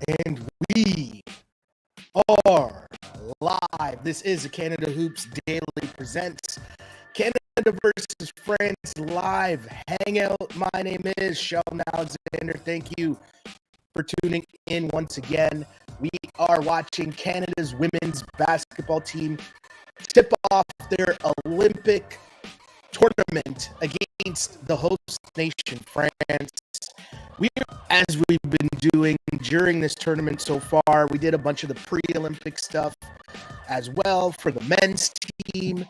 And we are live. This is a Canada Hoops Daily Presents Canada versus France live hangout. My name is Sheldon Alexander. Thank you for tuning in once again. We are watching Canada's women's basketball team tip off their Olympic tournament against the host nation, France. As we've been doing during this tournament so far, we did a bunch of the pre-Olympic stuff as well for the men's team,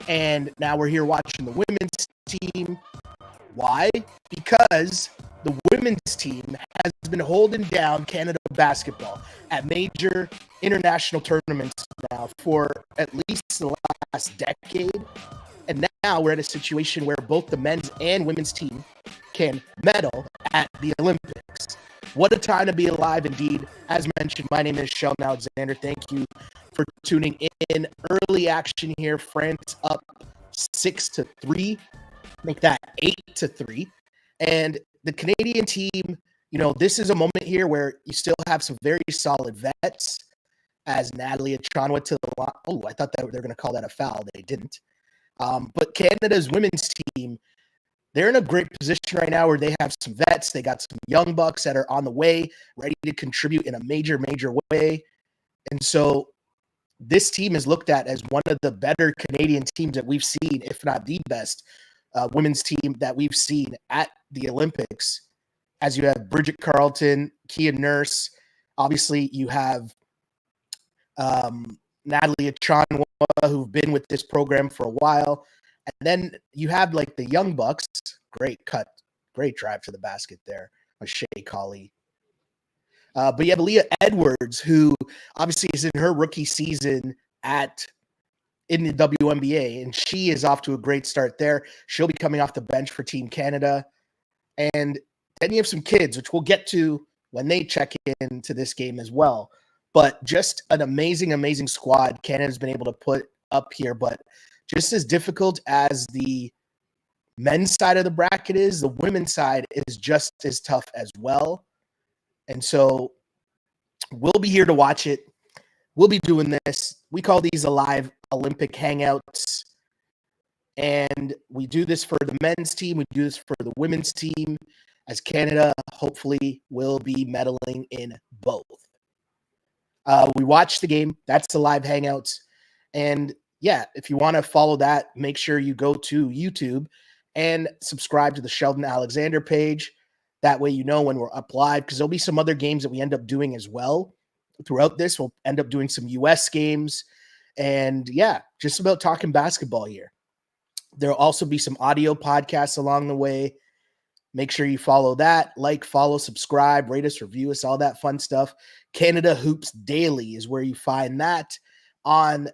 and now we're here watching the women's team. Why? Because the women's team has been holding down Canada basketball at major international tournaments now for at least the last decade, and now we're at a situation where both the men's and women's team can medal at the Olympics. What a time to be alive indeed. As mentioned, my name is Sheldon Alexander. Thank you for tuning in. Early action here. France up 6-3. Make that 8-3. And the Canadian team, this is a moment here where you still have some very solid vets, as Natalie Achon went to the line. Oh, I thought that they were going to call that a foul. They didn't. But Canada's women's team, they're in a great position right now where they have some vets. They got some young bucks that are on the way, ready to contribute in a major, major way. And so this team is looked at as one of the better Canadian teams that we've seen, if not the best women's team that we've seen at the Olympics. As you have Bridget Carleton, Kia Nurse. Obviously, you have Natalie Achon, who've been with this program for a while. And then you have like the young bucks. Great cut. Great drive to the basket there by Shea Colley. But you have Leah Edwards, who obviously is in her rookie season in the WNBA, and she is off to a great start there. She'll be coming off the bench for Team Canada. And then you have some kids, which we'll get to when they check into this game as well. But just an amazing, amazing squad Canada's been able to put up here. But just as difficult as the men's side of the bracket is, the women's side is just as tough as well. And so we'll be here to watch it. We'll be doing this. We call these live Olympic hangouts. And we do this for the men's team. We do this for the women's team, as Canada hopefully will be medaling in both. We watch the game. That's the live hangouts. And yeah, if you want to follow that, make sure you go to YouTube and subscribe to the Sheldon Alexander page. That way you know when we're up live, because there'll be some other games that we end up doing as well. Throughout this, we'll end up doing some U.S. games. And yeah, just about talking basketball here. There'll also be some audio podcasts along the way. Make sure you follow that. Like, follow, subscribe, rate us, review us, all that fun stuff. Canada Hoops Daily is where you find that on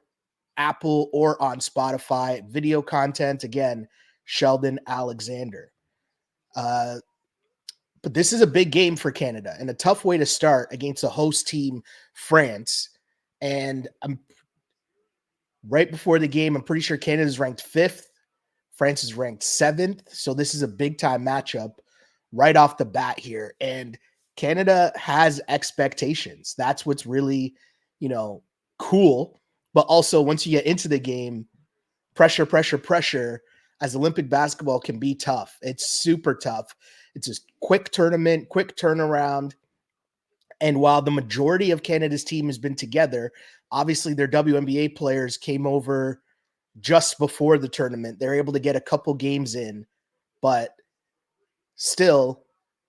Apple or on Spotify. Video content, again, Sheldon Alexander. But this is a big game for Canada and a tough way to start against a host team, France. And right before the game, I'm pretty sure Canada's ranked 5th. France is ranked 7th. So this is a big-time matchup right off the bat here. And Canada has expectations. That's what's really, cool. But also, once you get into the game, pressure, as Olympic basketball can be tough. It's super tough. It's a quick tournament, quick turnaround. And while the majority of Canada's team has been together, obviously their WNBA players came over just before the tournament. They're able to get a couple games in, but still,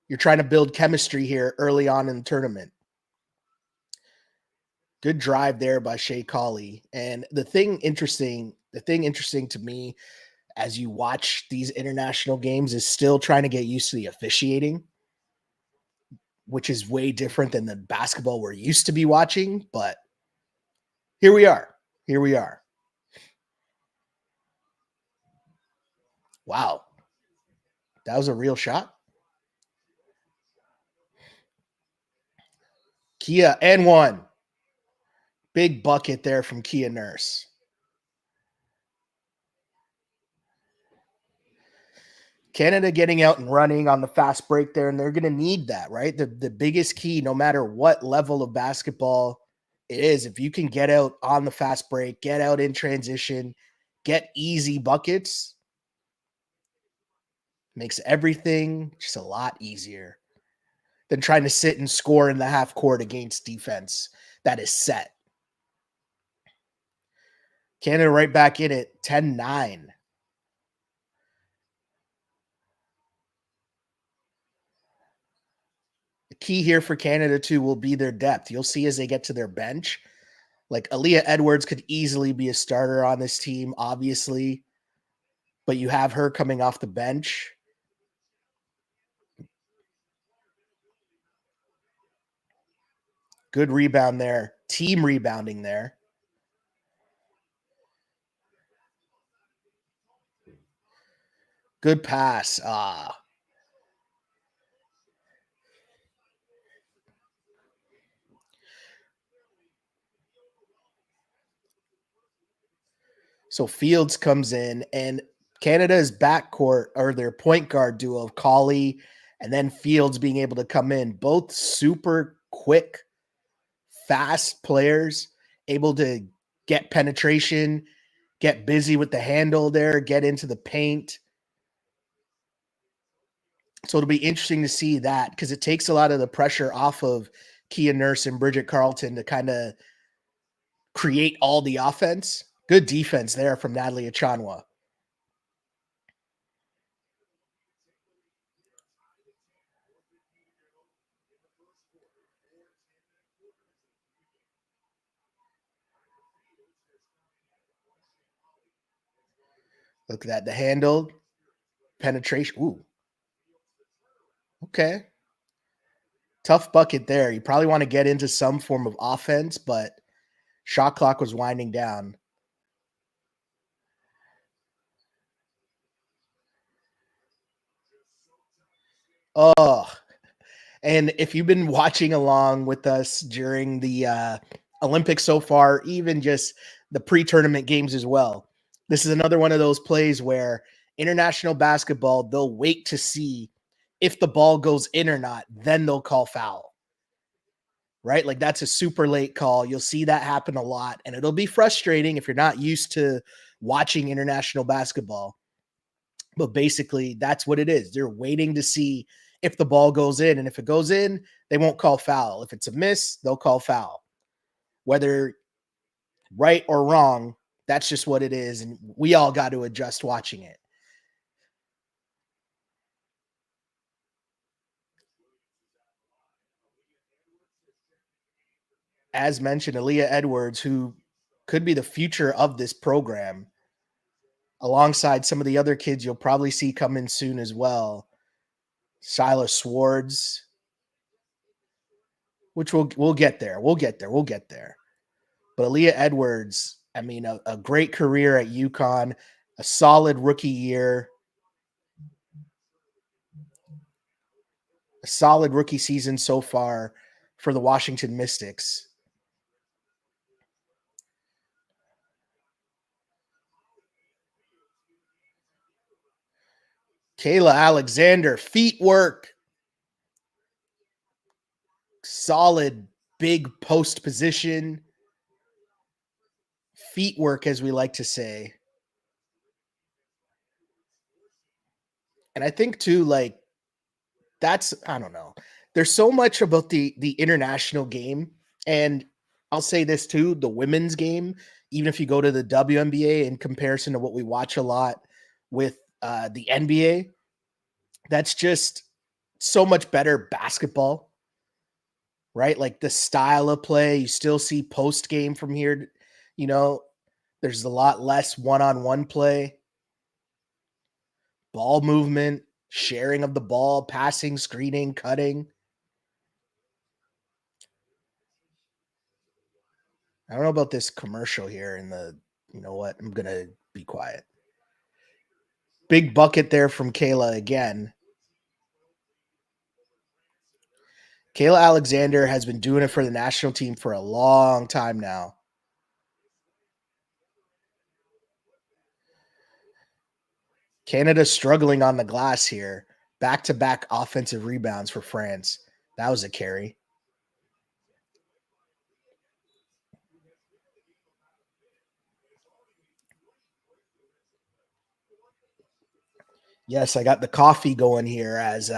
you're trying to build chemistry here early on in the tournament. Good drive there by Shea Colley. And the thing interesting to me as you watch these international games is still trying to get used to the officiating, which is way different than the basketball we're used to be watching. But here we are. Wow. That was a real shot. Kia and one. Big bucket there from Kia Nurse. Canada getting out and running on the fast break there, and they're going to need that, right? The biggest key, no matter what level of basketball it is, if you can get out on the fast break, get out in transition, get easy buckets, makes everything just a lot easier than trying to sit and score in the half court against defense that is set. Canada right back in it, 10-9. The key here for Canada, too, will be their depth. You'll see as they get to their bench, like Aaliyah Edwards could easily be a starter on this team, obviously, but you have her coming off the bench. Good rebound there. Team rebounding there. Good pass. So Fields comes in, and Canada's backcourt or their point guard duo of Colley and then Fields being able to come in, both super quick, fast players, able to get penetration, get busy with the handle there, get into the paint. So it'll be interesting to see that because it takes a lot of the pressure off of Kia Nurse and Bridget Carlton to kind of create all the offense. Good defense there from Natalie Achanwa. Look at that. The handle, penetration. Ooh, okay. Tough bucket there. You probably want to get into some form of offense, but shot clock was winding down. Oh, and if you've been watching along with us during the Olympics so far, even just the pre-tournament games as well, this is another one of those plays where international basketball, they'll wait to see if the ball goes in or not, then they'll call foul. Right? Like that's a super late call. You'll see that happen a lot, and it'll be frustrating if you're not used to watching international basketball. But basically, that's what it is. They're waiting to see if the ball goes in, and if it goes in, they won't call foul. If it's a miss, they'll call foul. Whether right or wrong, that's just what it is, and we all got to adjust watching it. As mentioned, Aaliyah Edwards, who could be the future of this program, alongside some of the other kids you'll probably see come in soon as well. Silas Swords, which we'll get there. We'll get there. We'll get there. But Aaliyah Edwards, I mean, a great career at UConn, a solid rookie year, a solid rookie season so far for the Washington Mystics. Kayla Alexander, feet work, solid big post position, feet work, as we like to say. And I think too, like that's I don't know. There's so much about the international game, and I'll say this too: the women's game. Even if you go to the WNBA in comparison to what we watch a lot with the NBA, that's just so much better basketball, right? Like the style of play, you still see post game from here. You know, there's a lot less one-on-one play, ball movement, sharing of the ball, passing, screening, cutting. I don't know about this commercial here in the, you know what? I'm going to be quiet. Big bucket there from Kayla again. Kayla Alexander has been doing it for the national team for a long time now. Canada struggling on the glass here. Back-to-back offensive rebounds for France. That was a carry. Yes, I got the coffee going here as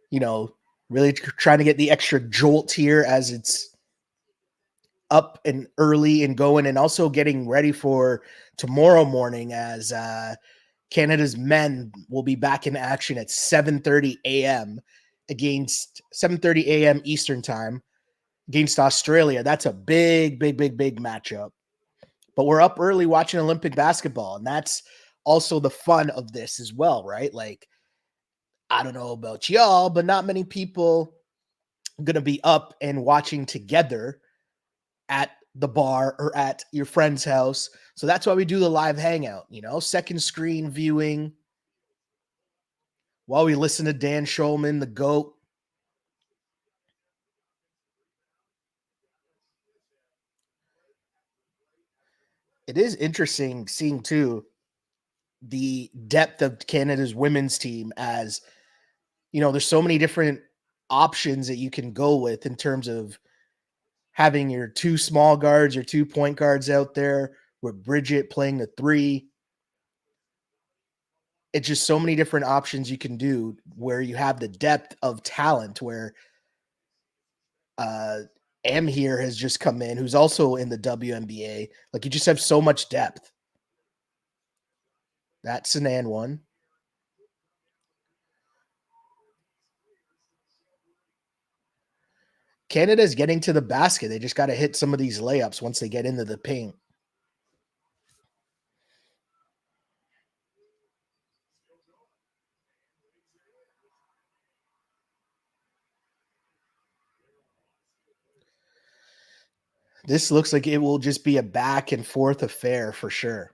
you know, really trying to get the extra jolt here as it's up and early and going, and also getting ready for tomorrow morning as Canada's men will be back in action at 7:30 a.m. against 7:30 a.m. Eastern time against Australia. That's a big matchup. But we're up early watching Olympic basketball, and that's also the fun of this as well, right? Like, I don't know about y'all, but not many people gonna be up and watching together at the bar or at your friend's house. So that's why we do the live hangout, second screen viewing while we listen to Dan Schulman, the GOAT. It is interesting seeing too the depth of Canada's women's team as there's so many different options that you can go with in terms of having your two small guards, your 2 point guards out there with Bridget playing the three. It's just so many different options you can do where you have the depth of talent where uh M here has just come in, who's also in the WNBA. Like, you just have so much depth. That's an and one. Canada's getting to the basket. They just got to hit some of these layups once they get into the paint. This looks like it will just be a back and forth affair for sure.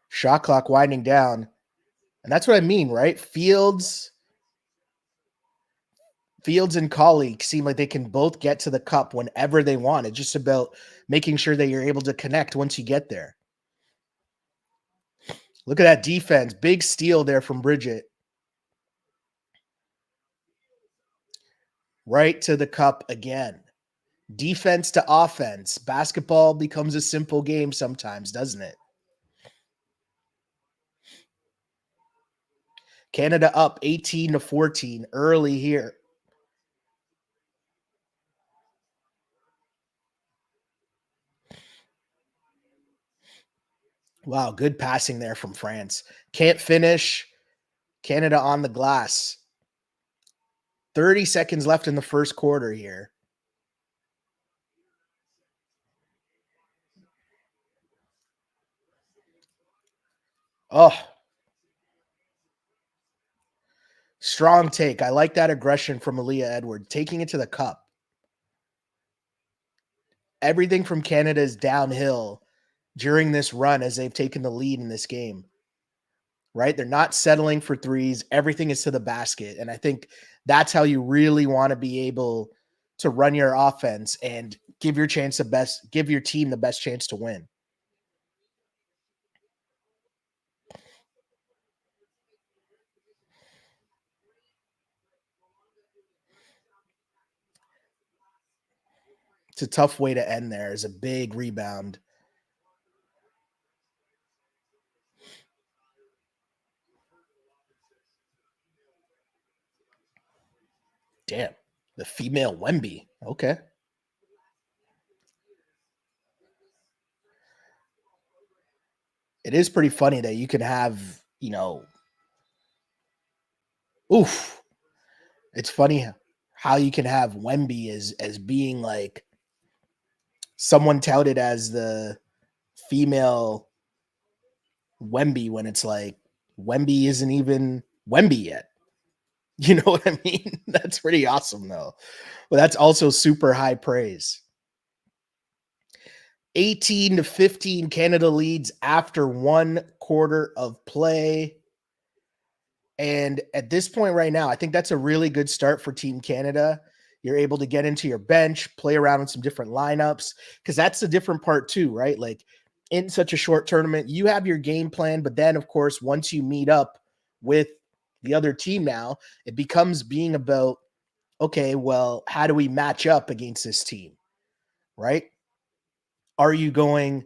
Shot clock winding down. And that's what I mean, right? Fields and colleagues seem like they can both get to the cup whenever they want. It's just about making sure that you're able to connect once you get there. Look at that defense. Big steal there from Bridget. Right to the cup again. Defense to offense. Basketball becomes a simple game sometimes, doesn't it? Canada up 18-14 early here. Wow, good passing there from France. Can't finish. Canada on the glass. 30 seconds left in the first quarter here. Oh, strong take. I like that aggression from Aaliyah Edwards, taking it to the cup. Everything from Canada is downhill during this run as they've taken the lead in this game, right? They're not settling for threes. Everything is to the basket. And I think that's how you really want to be able to run your offense and give your team the best chance to win. It's a tough way to end there as a big rebound. Damn. The female Wemby. Okay. It is pretty funny that you can have, oof. It's funny how you can have Wemby as being like someone touted as the female Wemby when it's like Wemby isn't even Wemby yet. You know what I mean? That's pretty awesome though. But that's also super high praise. 18-15 Canada leads after 1 quarter of play. And at this point right now, I think that's a really good start for Team Canada. You're able to get into your bench, play around with some different lineups, because that's the different part too, right? Like in such a short tournament, you have your game plan, but then of course, once you meet up with the other team now, it becomes being about, okay, well, how do we match up against this team, right? Are you going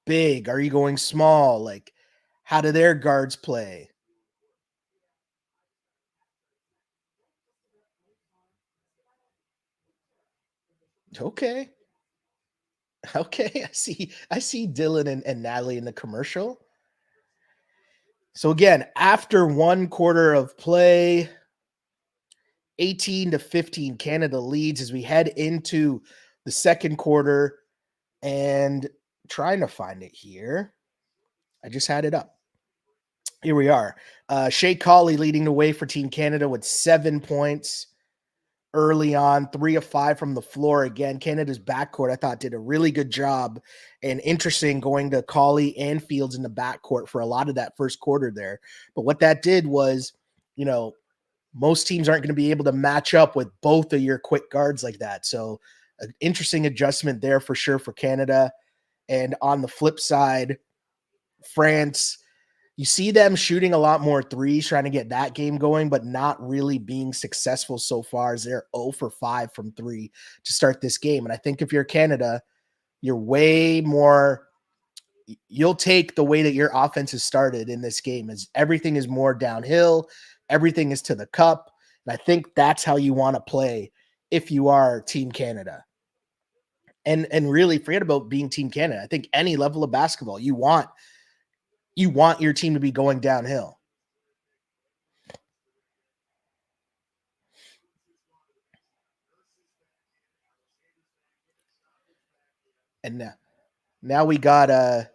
big? Are you going small? Like, how do their guards play? Okay. Okay. I see Dylan and Natalie in the commercial. So again, after one quarter of play, 18-15, Canada leads as we head into the second quarter and trying to find it here. I just had it up. Here we are. Shea Colley leading the way for Team Canada with 7 points early on, 3 of 5 from the floor. Again, Canada's backcourt, I thought, did a really good job and interesting going to Colley and Fields in the backcourt for a lot of that first quarter there. But what that did was, you know, most teams aren't going to be able to match up with both of your quick guards like that. So, an interesting adjustment there for sure for Canada. And on the flip side, France, you see them shooting a lot more threes, trying to get that game going, but not really being successful so far as they're 0 for 5 from three to start this game. And I think if you're Canada, you're way more, you'll take the way that your offense has started in this game as everything is more downhill, everything is to the cup. And I think that's how you want to play if you are Team Canada. And really forget about being Team Canada. I think any level of basketball, you want your team to be going downhill. And now we got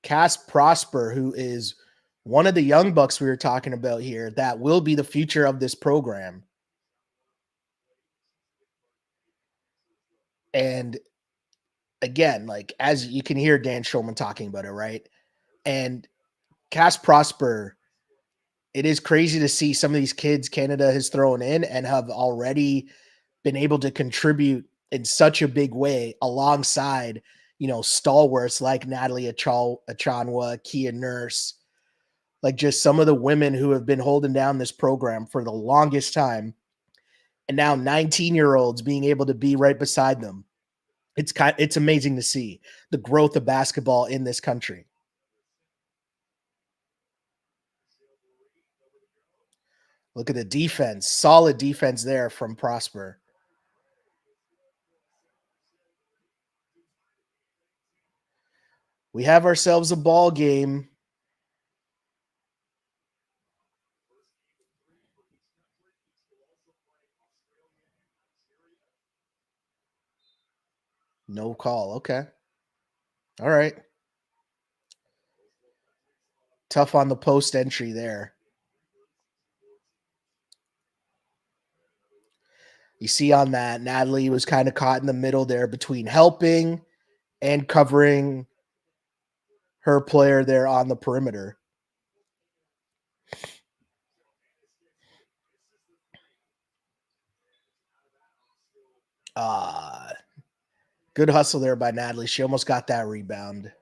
Cass Prosper, who is one of the young bucks we were talking about here that will be the future of this program. And again, like as you can hear Dan Schulman talking about it, right? And Cass Prosper, it is crazy to see some of these kids Canada has thrown in and have already been able to contribute in such a big way alongside, stalwarts like Natalie Achanwa, Kia Nurse, like just some of the women who have been holding down this program for the longest time. And now 19-year-olds being able to be right beside them. It's amazing to see the growth of basketball in this country. Look at the defense, solid defense there from Prosper. We have ourselves a ball game. No call. Okay. All right. Tough on the post entry there. You see on that, Natalie was kind of caught in the middle there between helping and covering her player there on the perimeter. Uh Good hustle there by Natalie. She almost got that rebound.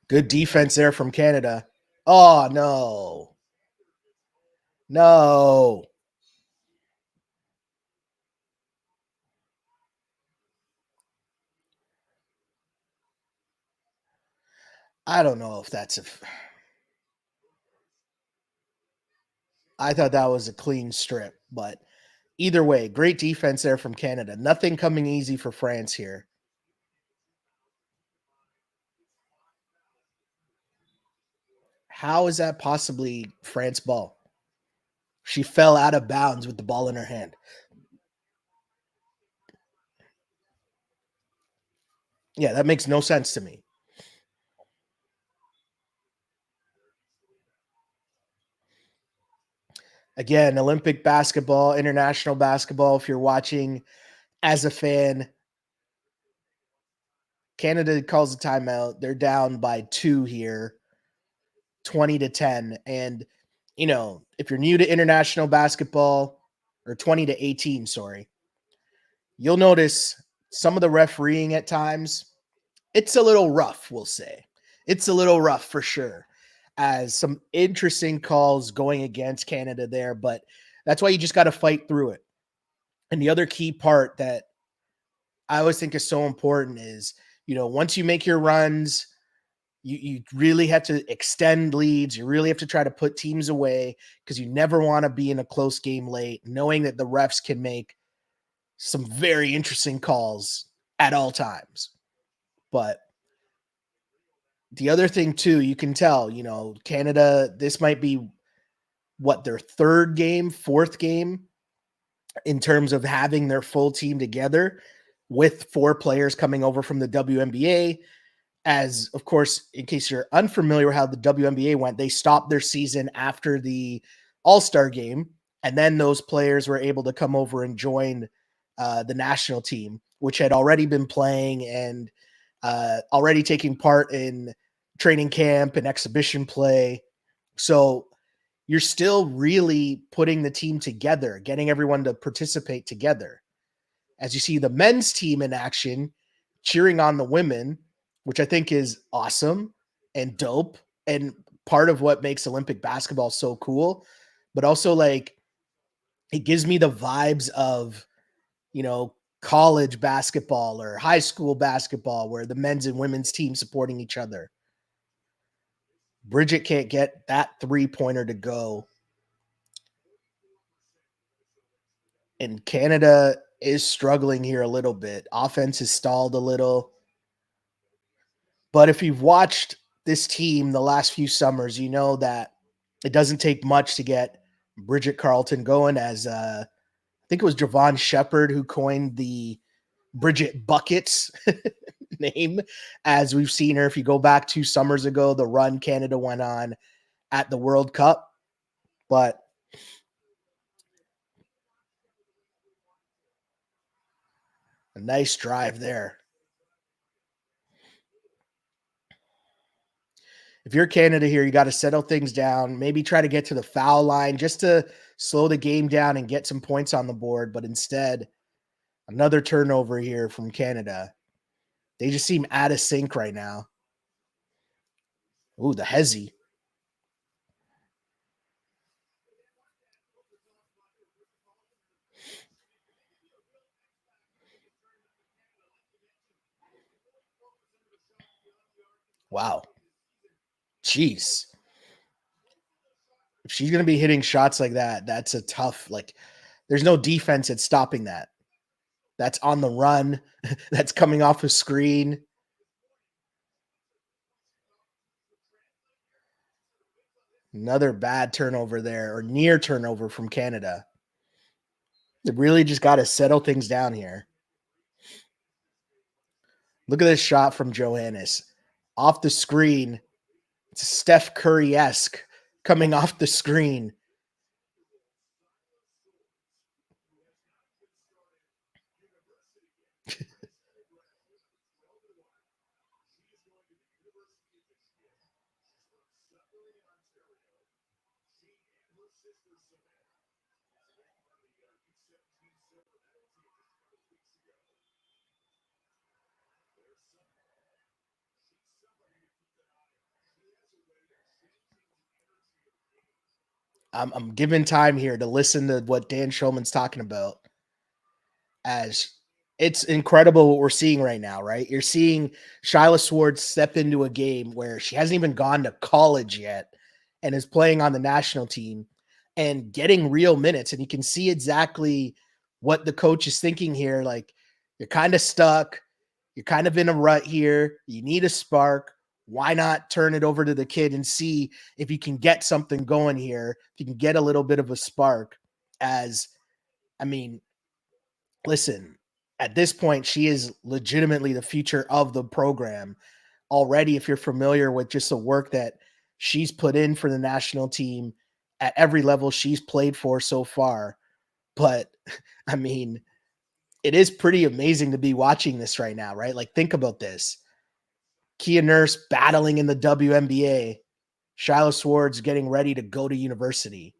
Good defense there from Canada. Oh no. No. I don't know if that's a I thought that was a clean strip, but either way, great defense there from Canada. Nothing coming easy for France here. How is that possibly France ball? She fell out of bounds with the ball in her hand. Yeah, that makes no sense to me. Again, Olympic basketball, international basketball. If you're watching as a fan, Canada calls a timeout. They're down by 2 here, 20-10. And, if you're new to international basketball, or 20-18, sorry, you'll notice some of the refereeing at times. It's a little rough, we'll say. It's a little rough for sure, as some interesting calls going against Canada there, but that's why you just got to fight through it. And the other key part that I always think is so important is, once you make your runs, you really have to extend leads. You really have to try to put teams away, because you never want to be in a close game late, knowing that the refs can make some very interesting calls at all times. But the other thing too, you can tell, Canada, this might be what, their third game, fourth game in terms of having their full team together, with 4 players coming over from the WNBA. As, of course, in case you're unfamiliar with how the WNBA went, they stopped their season after the All-Star game, and then those players were able to come over and join the national team, which had already been playing and already taking part in training camp and exhibition play. So you're still really putting the team together, getting everyone to participate together. As you see the men's team in action, cheering on the women, which I think is awesome and dope, and part of what makes Olympic basketball so cool. But also, like, it gives me the vibes of, college basketball or high school basketball, where the men's and women's team supporting each other. Bridget can't get that 3-pointer to go. And Canada is struggling here a little bit. Offense is stalled a little. But if you've watched this team the last few summers, you know that it doesn't take much to get Bridget Carleton going, as I think it was Javon Shepard who coined the Bridget Buckets name, as we've seen her. If you go back 2 summers ago, the run Canada went on at the World Cup. But a nice drive there. If you're Canada here, you got to settle things down, maybe try to get to the foul line just to slow the game down and get some points on the board. But instead, another turnover here from Canada. They just seem out of sync right now. Ooh, the hezzy. Wow. Jeez. If she's going to be hitting shots like that, that's a tough, like, there's no defense at stopping that. That's on the run. That's coming off a screen. Another bad turnover there, or near turnover from Canada. They really just got to settle things down here. Look at this shot from Johannes. Off the screen. It's Steph Curry-esque coming off the screen. I'm giving time here to listen to what Dan Schulman's talking about, as it's incredible what we're seeing right now, right? You're seeing Shyla Swartz step into a game where she hasn't even gone to college yet and is playing on the national team and getting real minutes. And you can see exactly what the coach is thinking here. Like, you're kind of stuck. You're kind of in a rut here. You need a spark. Why not turn it over to the kid and see if you can get something going here? If you can get a little bit of a spark. As, I mean, listen, at this point, she is legitimately the future of the program already. If you're familiar with just the work that she's put in for the national team at every level she's played for so far. But I mean, it is pretty amazing to be watching this right now, right? Like, think about this. Kia Nurse battling in the WNBA, Shyla Swords getting ready to go to university.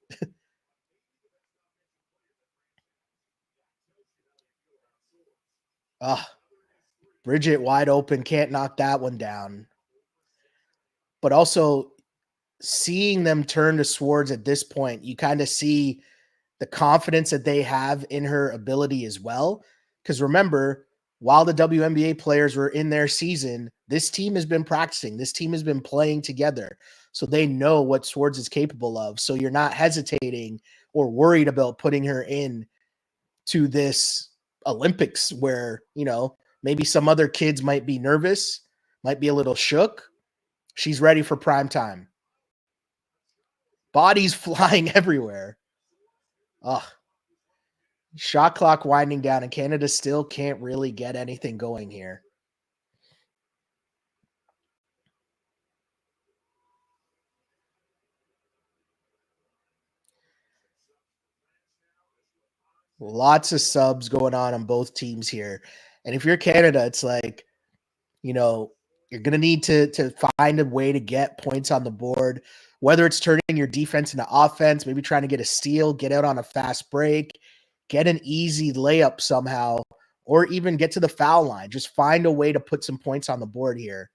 Ah, Bridget wide open, can't knock that one down. But also seeing them turn to Swords at this point, you kind of see the confidence that they have in her ability as well. Because remember, while the WNBA players were in their season, this team has been practicing. This team has been playing together. So they know what Swords is capable of. So you're not hesitating or worried about putting her in to this Olympics where, maybe some other kids might be nervous, might be a little shook. She's ready for prime time. Bodies flying everywhere. Ugh. Shot clock winding down, and Canada still can't really get anything going here. Lots of subs going on both teams here. And if you're Canada, it's like, you know, you're going to need to find a way to get points on the board, whether it's turning your defense into offense, maybe trying to get a steal, get out on a fast break, get an easy layup somehow, or even get to the foul line. Just find a way to put some points on the board here.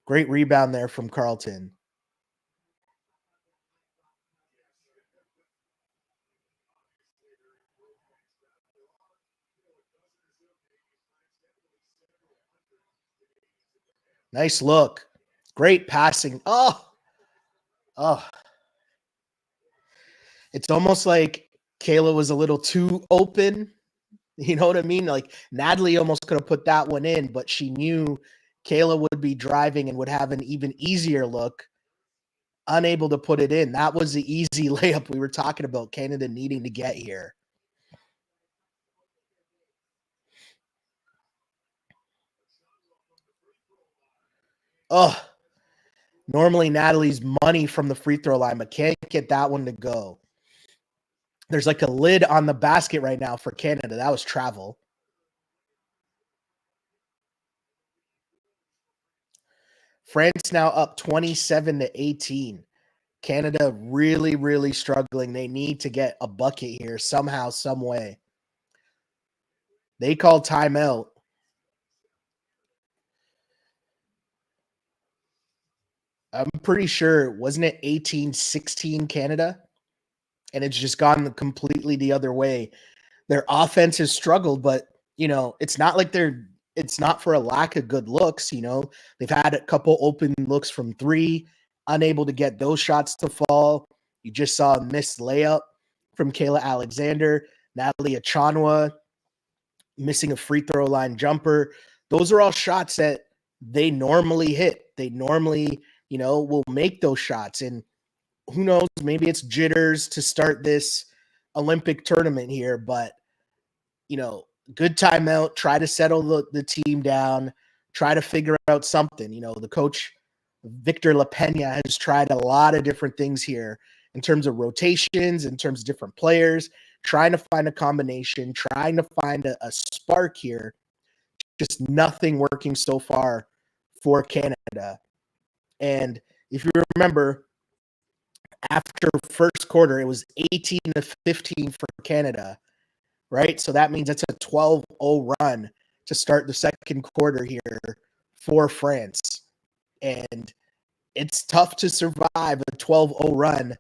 Great rebound there from Carlton. Nice look. Great passing. Oh, it's almost like Kayla was a little too open. You know what I mean? Like Natalie almost could have put that one in, but she knew Kayla would be driving and would have an even easier look, unable to put it in. That was the easy layup we were talking about Canada needing to get here. Oh, normally Natalie's money from the free throw line, but can't get that one to go. There's like a lid on the basket right now for Canada. That was travel. France now up 27-18. Canada really, really struggling. They need to get a bucket here somehow, some way. They called timeout. I'm pretty sure, wasn't it 18-16 Canada? And it's just gone completely the other way. Their offense has struggled, but it's not like it's not for a lack of good looks. They've had a couple open looks from three, unable to get those shots to fall. You just saw a missed layup from Kayla Alexander, Natalie Achanwa missing a free throw line jumper. Those are all shots that they normally hit. They normally, will make those shots. And who knows, maybe it's jitters to start this Olympic tournament here, but you know, good timeout, try to settle the team down, try to figure out something. The coach, Victor LaPena, has tried a lot of different things here in terms of rotations, in terms of different players, trying to find a combination, trying to find a spark here. Just nothing working so far for Canada. And if you remember, after first quarter, it was 18-15 for Canada, right? So that means it's a 12-0 run to start the second quarter here for France. And it's tough to survive a 12-0 run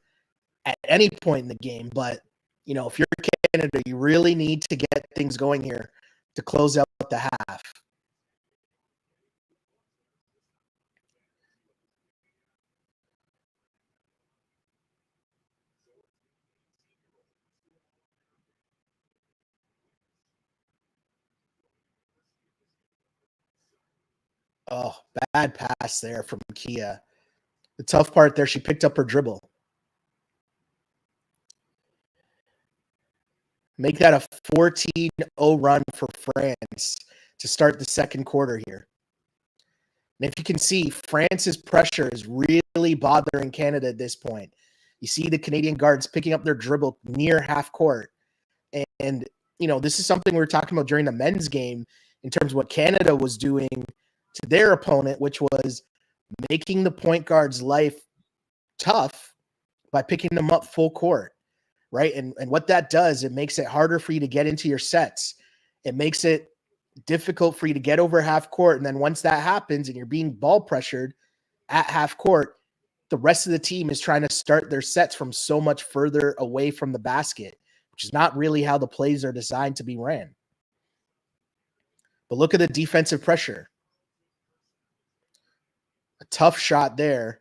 at any point in the game. But, if you're Canada, you really need to get things going here to close out the half. Oh, bad pass there from Kia. The tough part there, she picked up her dribble. Make that a 14-0 run for France to start the second quarter here. And if you can see, France's pressure is really bothering Canada at this point. You see the Canadian guards picking up their dribble near half court. And this is something we were talking about during the men's game in terms of what Canada was doing to their opponent, which was making the point guard's life tough by picking them up full court, right? And what that does, it makes it harder for you to get into your sets. It makes it difficult for you to get over half court. And then once that happens and you're being ball pressured at half court, the rest of the team is trying to start their sets from so much further away from the basket, which is not really how the plays are designed to be ran. But look at the defensive pressure. A tough shot there.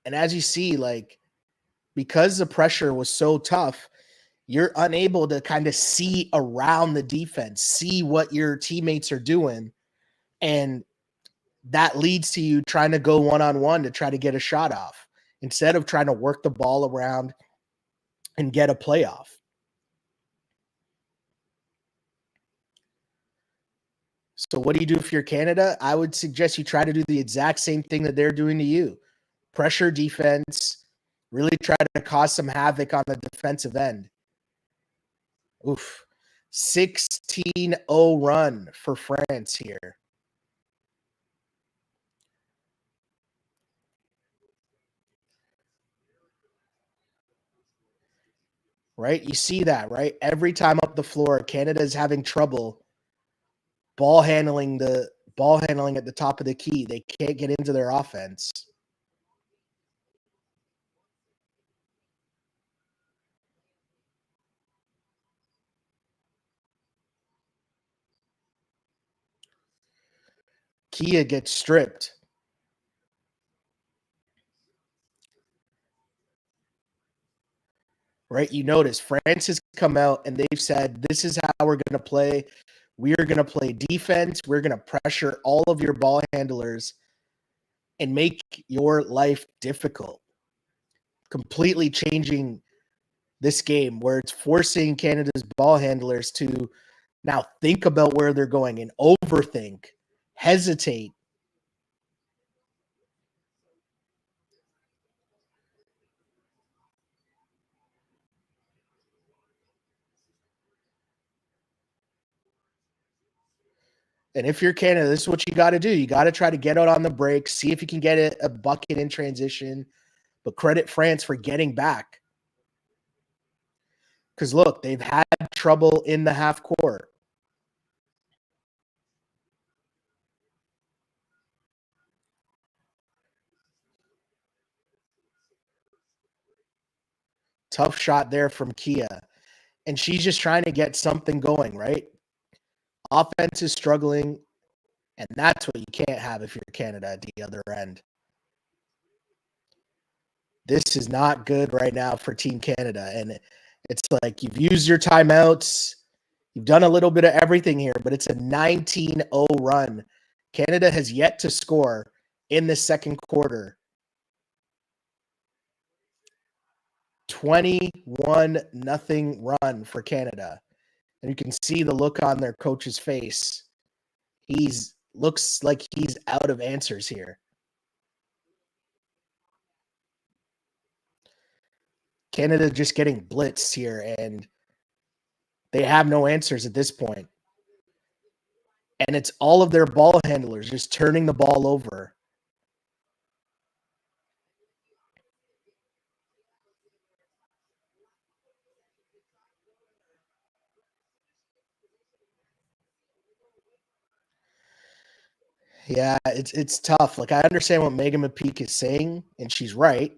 And as you see, like, because the pressure was so tough, you're unable to kind of see around the defense, see what your teammates are doing. And that leads to you trying to go one-on-one to try to get a shot off instead of trying to work the ball around and get a playoff. So what do you do if you're Canada? I would suggest you try to do the exact same thing that they're doing to you. Pressure defense, really try to cause some havoc on the defensive end. Oof. 16-0 run for France here. Right? You see that, right? Every time up the floor, Canada is having trouble ball handling at the top of the key. They can't get into their offense. Kia gets stripped. Right? You notice France has come out and they've said, this is how we're going to play. We are going to play defense. We're going to pressure all of your ball handlers and make your life difficult. Completely changing this game where it's forcing Canada's ball handlers to now think about where they're going and overthink, hesitate. And if you're Canada, this is what you got to do. You got to try to get out on the break, see if you can get a bucket in transition, but credit France for getting back. Because look, they've had trouble in the half court. Tough shot there from Kia. And she's just trying to get something going, right? Offense is struggling, and that's what you can't have if you're Canada at the other end. This is not good right now for Team Canada. And it's like you've used your timeouts. You've done a little bit of everything here, but it's a 19-0 run. Canada has yet to score in the second quarter. 21-0 run for Canada. And you can see the look on their coach's face. He's looks like he's out of answers here. Canada just getting blitzed here, and they have no answers at this point. And it's all of their ball handlers just turning the ball over. Yeah, it's tough. Like, I understand what Megan McPeak is saying, and she's right.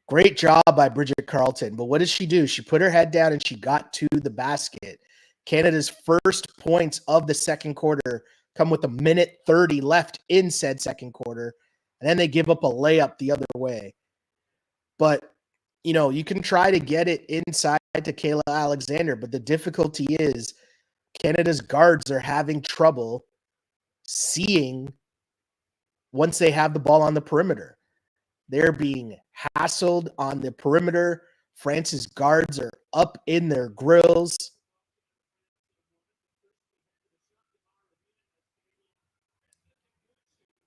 Great job by Bridget Carleton. But what did she do? She put her head down and she got to the basket. Canada's first points of the second quarter come with 1:30 left in said second quarter. And then they give up a layup the other way. But, you can try to get it inside to Kayla Alexander. But the difficulty is Canada's guards are having trouble seeing once they have the ball on the perimeter. They're being hassled on the perimeter. France's guards are up in their grills.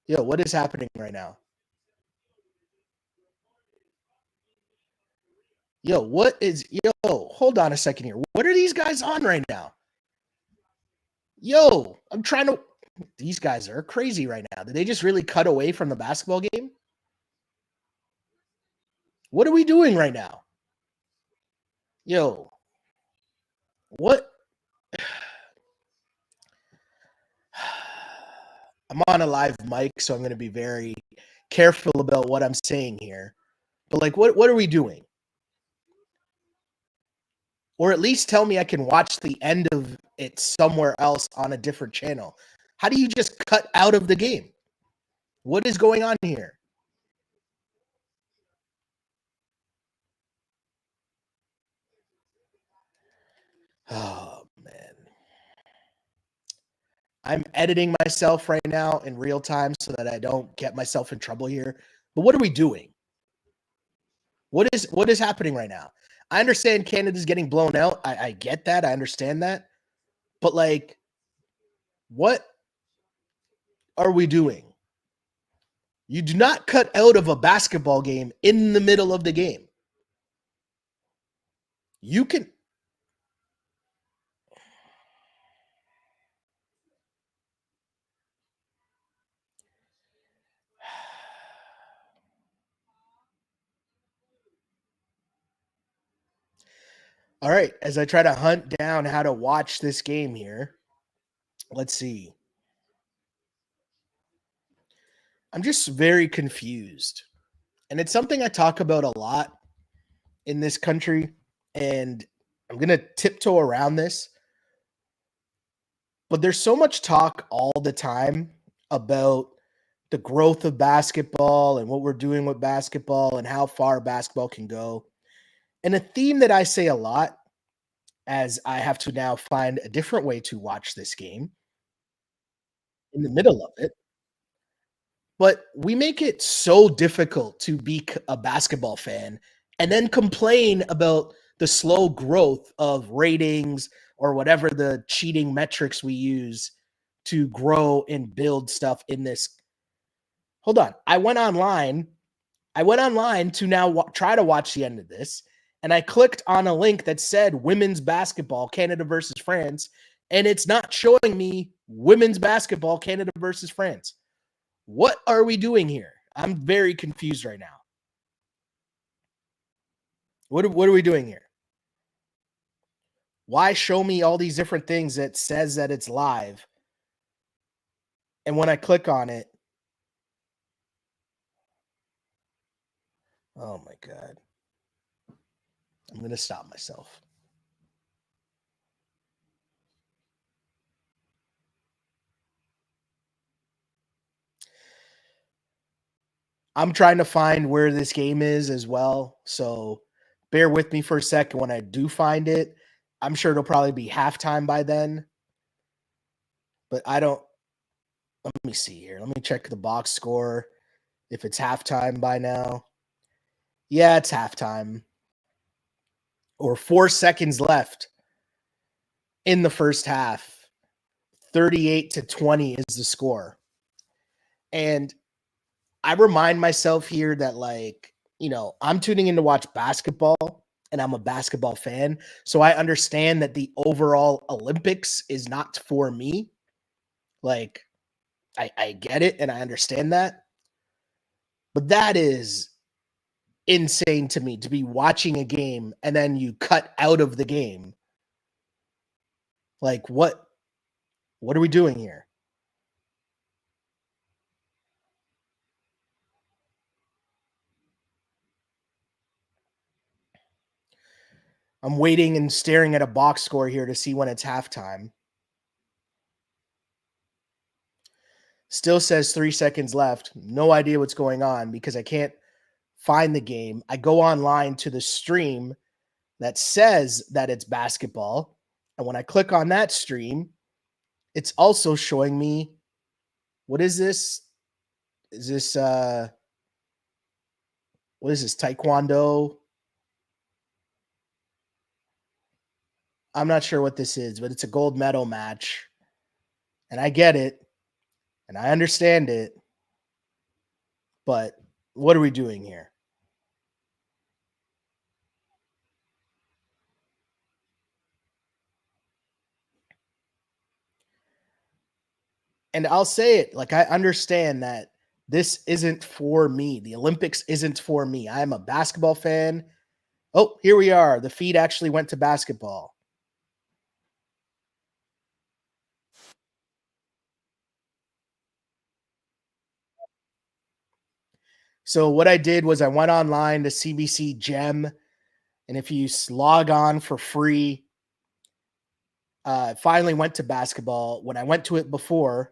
Yo, what is happening right now? Yo, what is yo? Hold on a second here. What are these guys on right now? Yo, I'm trying to. These guys are crazy right now. Did they just really cut away from the basketball game? What are we doing right now? Yo, what? I'm on a live mic, so I'm going to be very careful about what I'm saying here. But like, what are we doing? Or at least tell me I can watch the end of it somewhere else on a different channel. How do you just cut out of the game? What is going on here? Oh man. I'm editing myself right now in real time so that I don't get myself in trouble here. But what are we doing? What is happening right now? I understand Canada's getting blown out. I get that. I understand that. But like, what are we doing? You do not cut out of a basketball game in the middle of the game. You can. All right, as I try to hunt down how to watch this game here, let's see. I'm just very confused. And it's something I talk about a lot in this country. And I'm going to tiptoe around this. But there's so much talk all the time about the growth of basketball and what we're doing with basketball and how far basketball can go. And a theme that I say a lot, as I have to now find a different way to watch this game in the middle of it. But we make it so difficult to be a basketball fan and then complain about the slow growth of ratings or whatever the cheating metrics we use to grow and build stuff in this. Hold on. I went online to now try to watch the end of this, and I clicked on a link that said women's basketball, Canada versus France, and it's not showing me women's basketball, Canada versus France. What are we doing here? I'm very confused right now. What are we doing here? Why show me all these different things that says that it's live? And when I click on it, oh my God. I'm going to stop myself. I'm trying to find where this game is as well. So bear with me for a second when I do find it. I'm sure it'll probably be halftime by then. But I don't. Let me see here. Let me check the box score if it's halftime by now. Yeah, it's halftime. Or 4 seconds left in the first half. 38-20 is the score. And I remind myself here that, like, I'm tuning in to watch basketball and I'm a basketball fan. So I understand that the overall Olympics is not for me. Like, I get it and I understand that. But that is insane to me to be watching a game and then you cut out of the game. Like, what are we doing here? I'm waiting and staring at a box score here to see when it's halftime. Still says 3 seconds left. No idea what's going on because I can't find the game. I go online to the stream that says that it's basketball. And when I click on that stream, it's also showing me, what is this? Is this what is this? Taekwondo? I'm not sure what this is, but it's a gold medal match. And I get it and I understand it. But what are we doing here? And I'll say it, like, I understand that this isn't for me. The Olympics isn't for me. I am a basketball fan. Oh, here we are. The feed actually went to basketball. So what I did was I went online to CBC Gem, and if you log on for free, finally went to basketball. When I went to it before,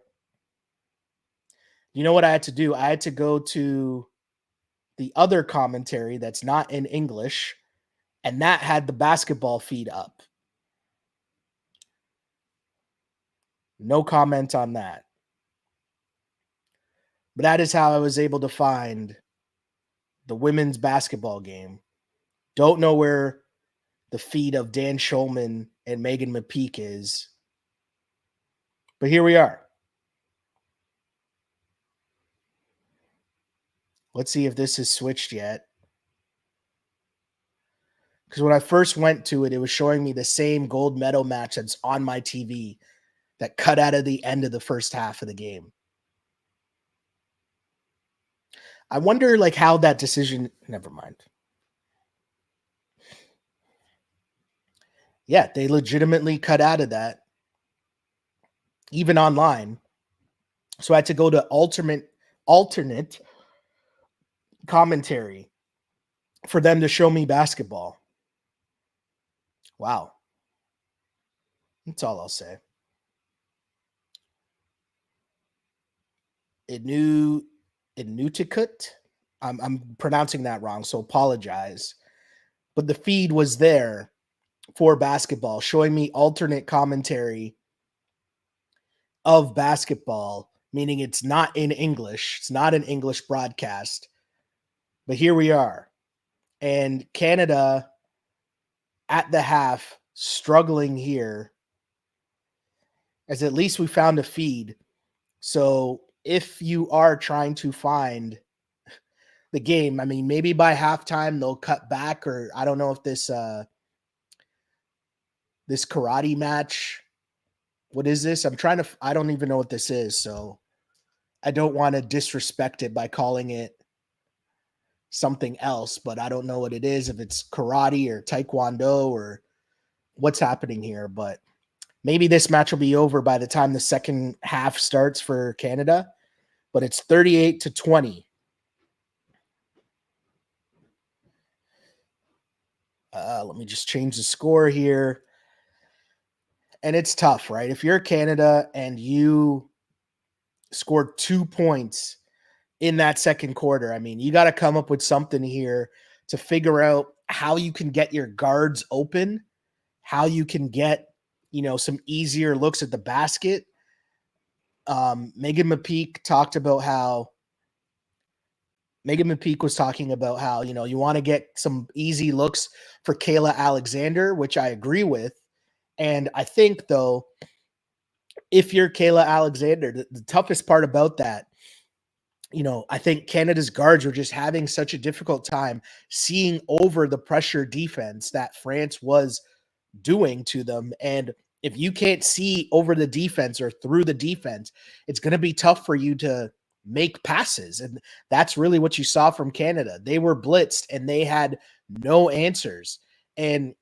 you know what I had to do? I had to go to the other commentary that's not in English, and that had the basketball feed up. No comment on that. But that is how I was able to find the women's basketball game. Don't know where the feed of Dan Schulman and Megan McPeak is, but here we are. Let's see if this is switched yet. Because when I first went to it, it was showing me the same gold medal match that's on my TV that cut out of the end of the first half of the game. I wonder like how that decision, never mind. Yeah, they legitimately cut out of that even online. So I had to go to alternate commentary for them to show me basketball. Wow. That's all I'll say. Inu Inutikut. I'm pronouncing that wrong, so apologize. But the feed was there for basketball, showing me alternate commentary of basketball, meaning it's not in English. It's not an English broadcast. But here we are. And Canada at the half struggling here, as at least we found a feed. So if you are trying to find the game, I mean, maybe by halftime they'll cut back, or I don't know if this karate match. What is this? I don't even know what this is, so I don't want to disrespect it by calling it something else, but I don't know what it is, if it's karate or taekwondo or what's happening here, but maybe this match will be over by the time the second half starts for Canada, but it's 38-20. Let me just change the score here. And it's tough, right? If you're Canada and you scored 2 points in that second quarter, I mean, you got to come up with something here to figure out how you can get your guards open, how you can get, some easier looks at the basket. Megan McPeak was talking about how, you want to get some easy looks for Kayla Alexander, which I agree with. And I think, though, if you're Kayla Alexander, the toughest part about that, I think Canada's guards were just having such a difficult time seeing over the pressure defense that France was doing to them. And if you can't see over the defense or through the defense, it's going to be tough for you to make passes. And that's really what you saw from Canada. They were blitzed and they had no answers. And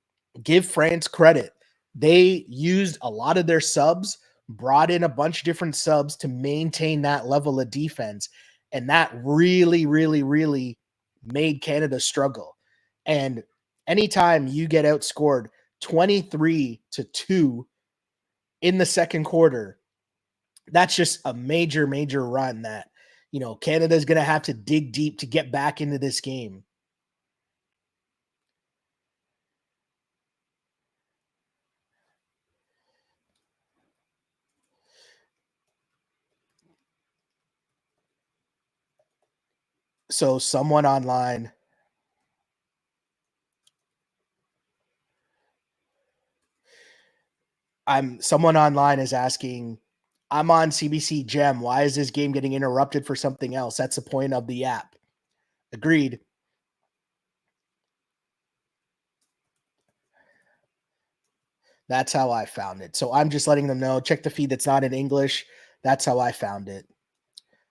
give France credit. They used a lot of their subs, brought in a bunch of different subs to maintain that level of defense. And that really, really, really made Canada struggle. And anytime you get outscored 23-2 in the second quarter, that's just a major, major run that, Canada's going to have to dig deep to get back into this game. So someone online is asking, I'm on CBC Gem. Why is this game getting interrupted for something else? That's the point of the app. Agreed. That's how I found it. So I'm just letting them know, check the feed that's not in English. That's how I found it.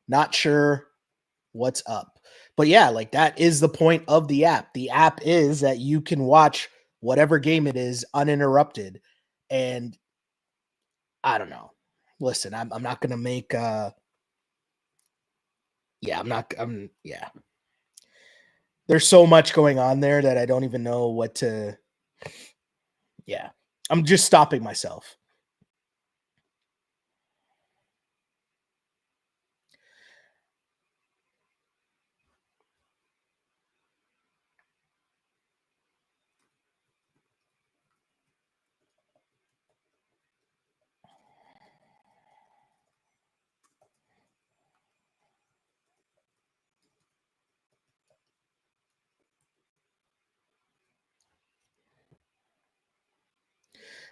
Not sure what's up. But yeah, like that is the point of the app. The app is that you can watch whatever game it is uninterrupted. And I don't know. Listen, I'm not gonna make yeah, I'm yeah. There's so much going on there that I don't even know what to yeah. I'm just stopping myself.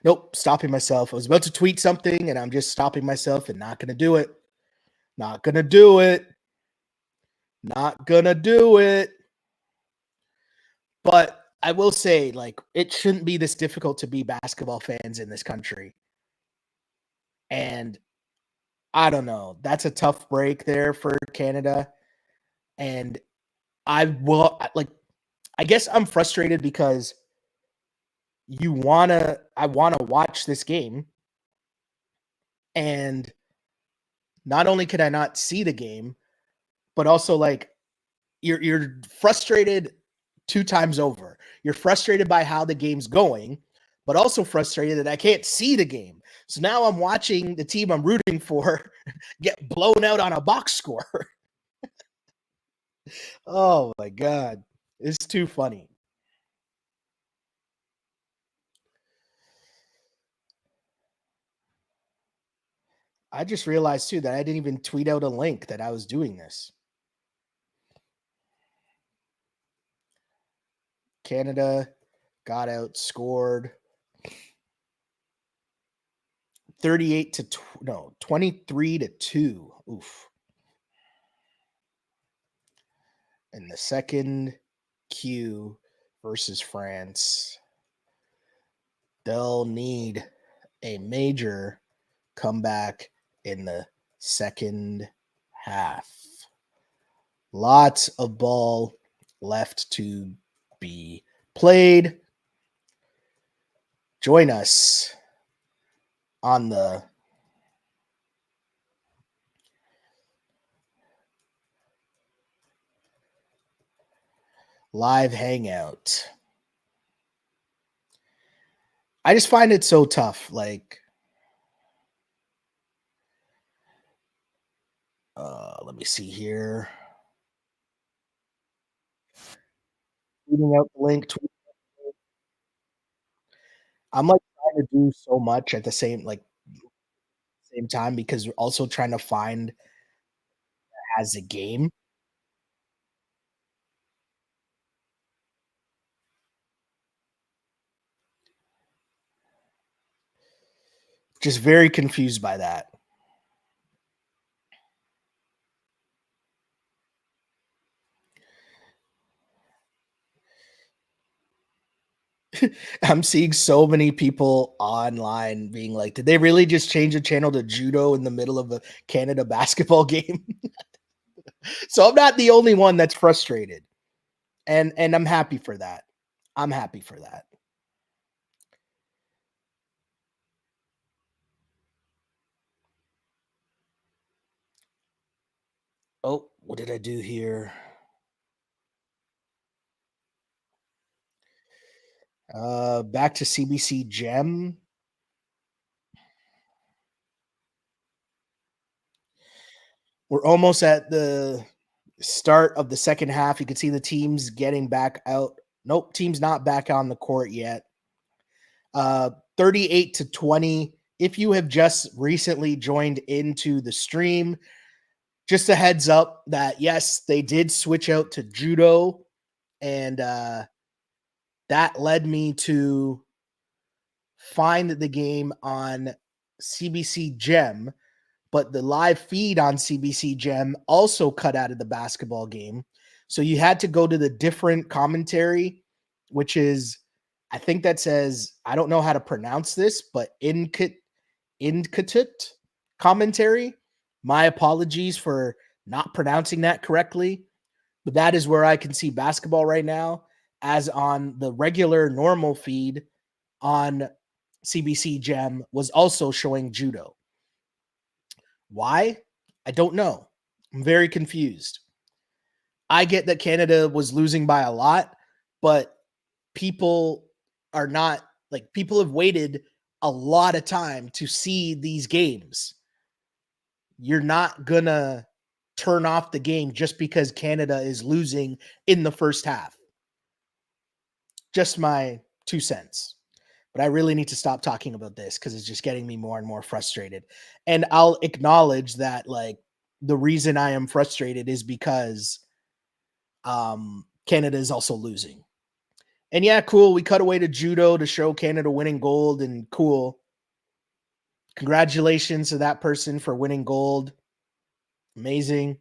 Nope, stopping myself. I was about to tweet something and I'm just stopping myself and not gonna do it. Not gonna do it. Not gonna do it. But I will say, like, it shouldn't be this difficult to be basketball fans in this country. And I don't know. That's a tough break there for Canada. And I will like I guess I'm frustrated because I wanna watch this game. And not only could I not see the game, but also like you're frustrated 2 times over. You're frustrated by how the game's going, but also frustrated that I can't see the game. So now I'm watching the team I'm rooting for get blown out on a box score. Oh my god. It's too funny. I just realized too that I didn't even tweet out a link that I was doing this. Canada got outscored 38 to no, 23 to 2. Oof. In the second Q versus France, they'll need a major comeback in the second half. Lots of ball left to be played. Join us on the live hangout. I just find it so tough. Like, let me see here. Tweeting out the link. I'm like trying to do so much at the same time because we're also trying to find as a game. Just very confused by that. I'm seeing so many people online being like, "Did they really just change the channel to judo in the middle of a Canada basketball game?" So I'm not the only one that's frustrated, and I'm happy for that. I'm happy for that. Oh, what did I do here? Back to CBC Gem. We're almost at the start of the second half. You can see the teams getting back out. Nope, team's not back on the court yet. 38 to 20. If you have just recently joined into the stream, just a heads up that yes, they did switch out to judo, and that led me to find the game on CBC Gem but the live feed on CBC Gem also cut out of the basketball game. So you had to go to the different commentary, which is, I think that says, I don't know how to pronounce this, but Inkatut commentary. My apologies for not pronouncing that correctly, but that is where I can see basketball right now, as on the regular normal feed on CBC Gem was also showing judo. Why? I don't know. I'm very confused. I get that Canada was losing by a lot, but people are not, like, people have waited a lot of time to see these games. You're not gonna turn off the game just because Canada is losing in the first half. Just my 2 cents. But I really need to stop talking about this because it's just getting me more and more frustrated. And I'll acknowledge that, like, the reason I am frustrated is because Canada is also losing. And yeah, cool. We cut away to judo to show Canada winning gold, and cool. Congratulations to that person for winning gold. Amazing.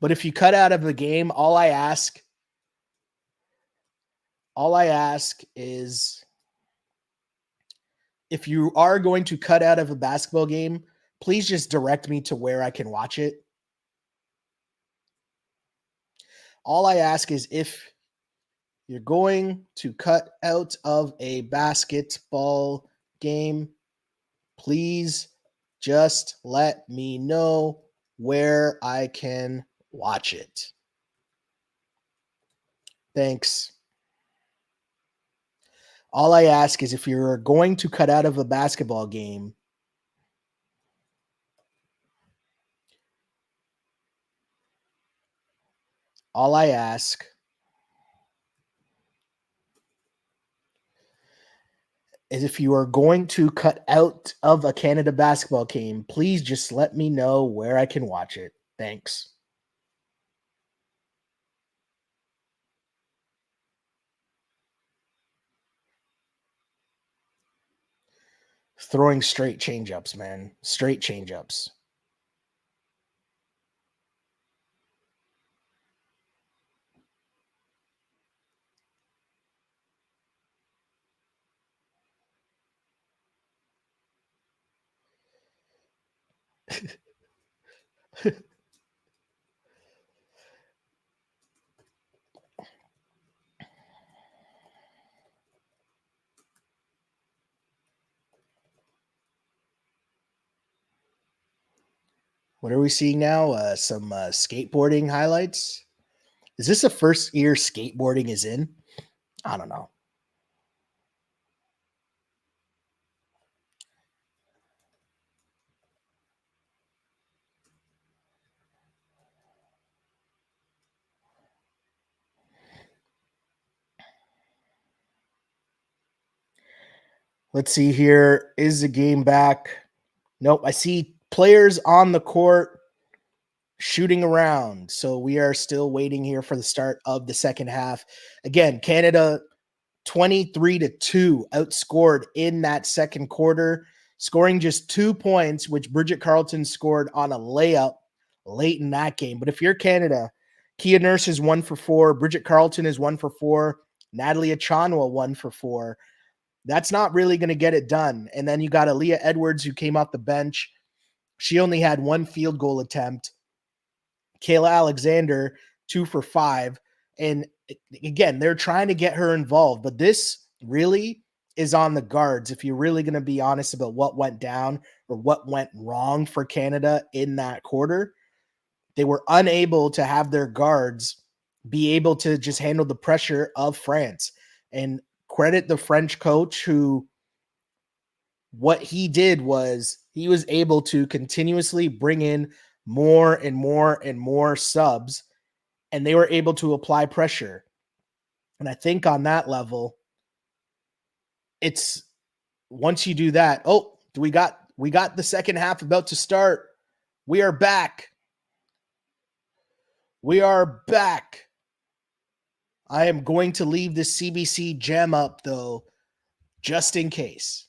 But if you cut out of the game, all I ask is, if you are going to cut out of a basketball game, please just direct me to where I can watch it. All I ask is, if you're going to cut out of a basketball game, please just let me know where I can watch it. Thanks. All I ask is, if you're going to cut out of a basketball game, all I ask is, if you are going to cut out of a Canada basketball game, please just let me know where I can watch it. Thanks. Throwing straight changeups, man. Straight changeups. What are we seeing now? Some skateboarding highlights. Is this the first year skateboarding is in? I don't know. Let's see here. Is the game back? Nope. I see players on the court shooting around. So we are still waiting here for the start of the second half. Again, Canada 23-2 outscored in that second quarter, scoring just 2 points, which Bridget Carleton scored on a layup late in that game. But if you're Canada, Kia Nurse is 1 for 4, Bridget Carleton is 1 for 4, Natalie Achanwa 1 for 4. That's not really going to get it done. And then you got Aaliyah Edwards, who came off the bench. She only had 1 field goal attempt. Kayla Alexander, 2 for 5. And again, they're trying to get her involved, but this really is on the guards. If you're really going to be honest about what went down or what went wrong for Canada in that quarter, they were unable to have their guards be able to just handle the pressure of France. And credit the French coach, who, what he did was, he was able to continuously bring in more and more and more subs, and they were able to apply pressure. And I think on that level, it's, once you do that, oh, we got the second half about to start. We are back. We are back. I am going to leave this CBC Gem up, though, just in case.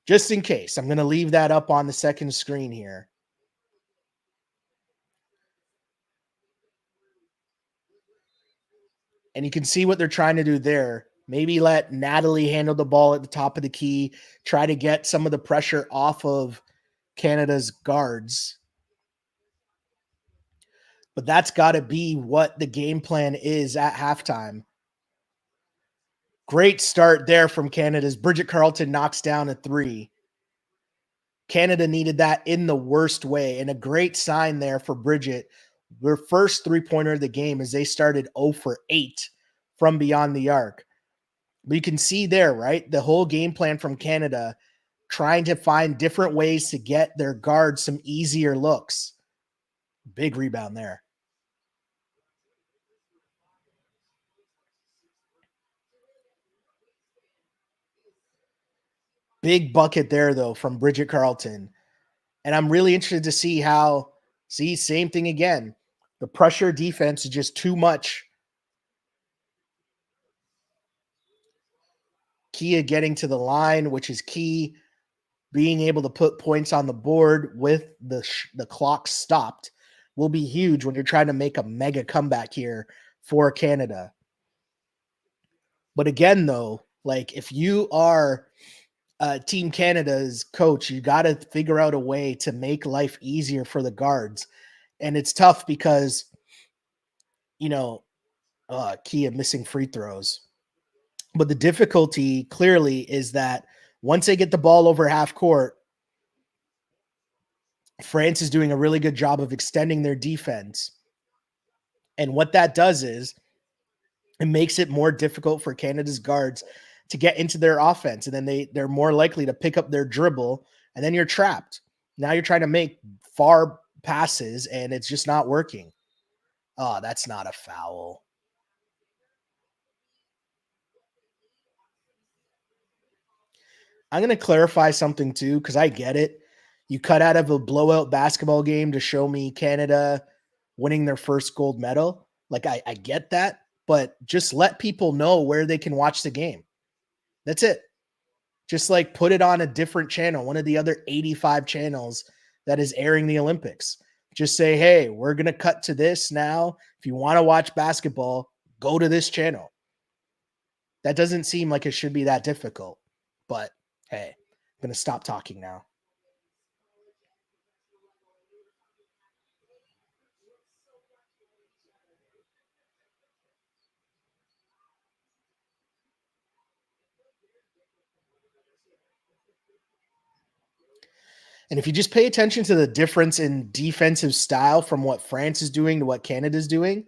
Just in case. I'm going to leave that up on the second screen here. And you can see what they're trying to do there. Maybe let Natalie handle the ball at the top of the key, try to get some of the pressure off of Canada's guards. But that's got to be what the game plan is at halftime. Great start there from Canada's. Bridget Carleton knocks down a three. Canada needed that in the worst way, and a great sign there for Bridget. Their first three-pointer of the game as they started 0 for 8 from beyond the arc. But you can see there, right? The whole game plan from Canada trying to find different ways to get their guards some easier looks. Big rebound there. Big bucket there, though, from Bridget Carleton. And I'm really interested to see how, same thing again. The pressure defense is just too much. Kia getting to the line, which is key. Being able to put points on the board with the clock stopped will be huge when you're trying to make a mega comeback here for Canada. But again, though, like if you are Team Canada's coach, you got to figure out a way to make life easier for the guards. And it's tough because, Kia missing free throws. But the difficulty clearly is that once they get the ball over half court, France is doing a really good job of extending their defense. And what that does is it makes it more difficult for Canada's guards to get into their offense. And then they're more likely to pick up their dribble, and then you're trapped. Now you're trying to make far passes, and it's just not working. Oh, that's not a foul. I'm going to clarify something too, because I get it. You cut out of a blowout basketball game to show me Canada winning their first gold medal. Like, I get that, but just let people know where they can watch the game. That's it. Just like put it on a different channel, one of the other 85 channels that is airing the Olympics. Just say, hey, we're going to cut to this now. If you want to watch basketball, go to this channel. That doesn't seem like it should be that difficult. But hey, I'm going to stop talking now. And if you just pay attention to the difference in defensive style from what France is doing to what Canada's doing,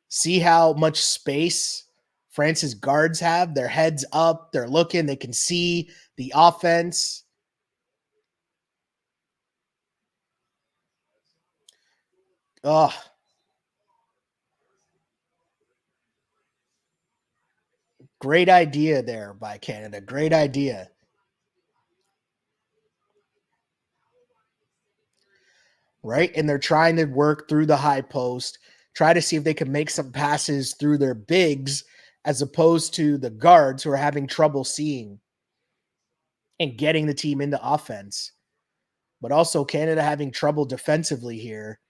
see how much space France's guards have. Their heads up, they're looking, they can see the offense. Oh, great idea there by Canada. Great idea. Right? And they're trying to work through the high post, try to see if they can make some passes through their bigs as opposed to the guards who are having trouble seeing and getting the team into offense. But also Canada having trouble defensively here.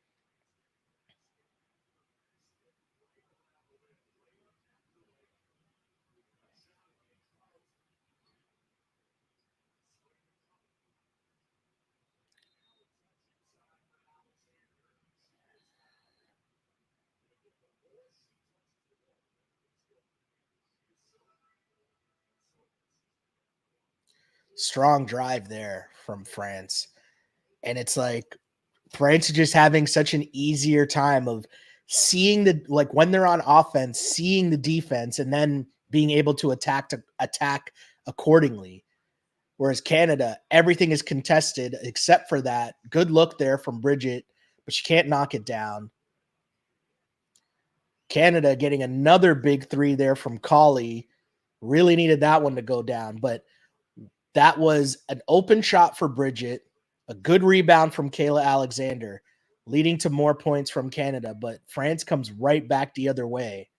Strong drive there from France. And it's like France is just having such an easier time of seeing like when they're on offense, seeing the defense and then being able to attack accordingly. Whereas Canada, everything is contested except for that. Good look there from Bridget, but she can't knock it down. Canada getting another big three there from Colley. Really needed that one to go down, but that was an open shot for Bridget, a good rebound from Kayla Alexander, leading to more points from Canada. But France comes right back the other way.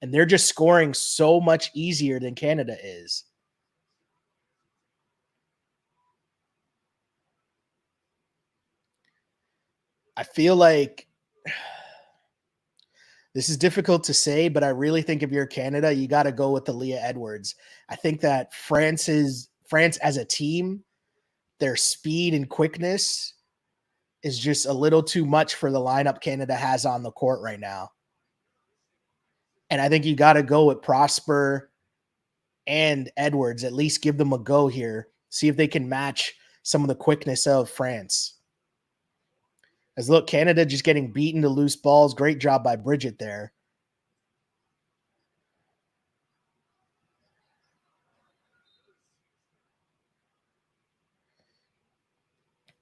And they're just scoring so much easier than Canada is. I feel like this is difficult to say, but I really think if you're Canada, you got to go with the Leah Edwards. I think that France as a team, their speed and quickness is just a little too much for the lineup Canada has on the court right now. And I think you got to go with Prosper and Edwards, at least give them a go here. See if they can match some of the quickness of France. As look, Canada just getting beaten to loose balls. Great job by Bridget there.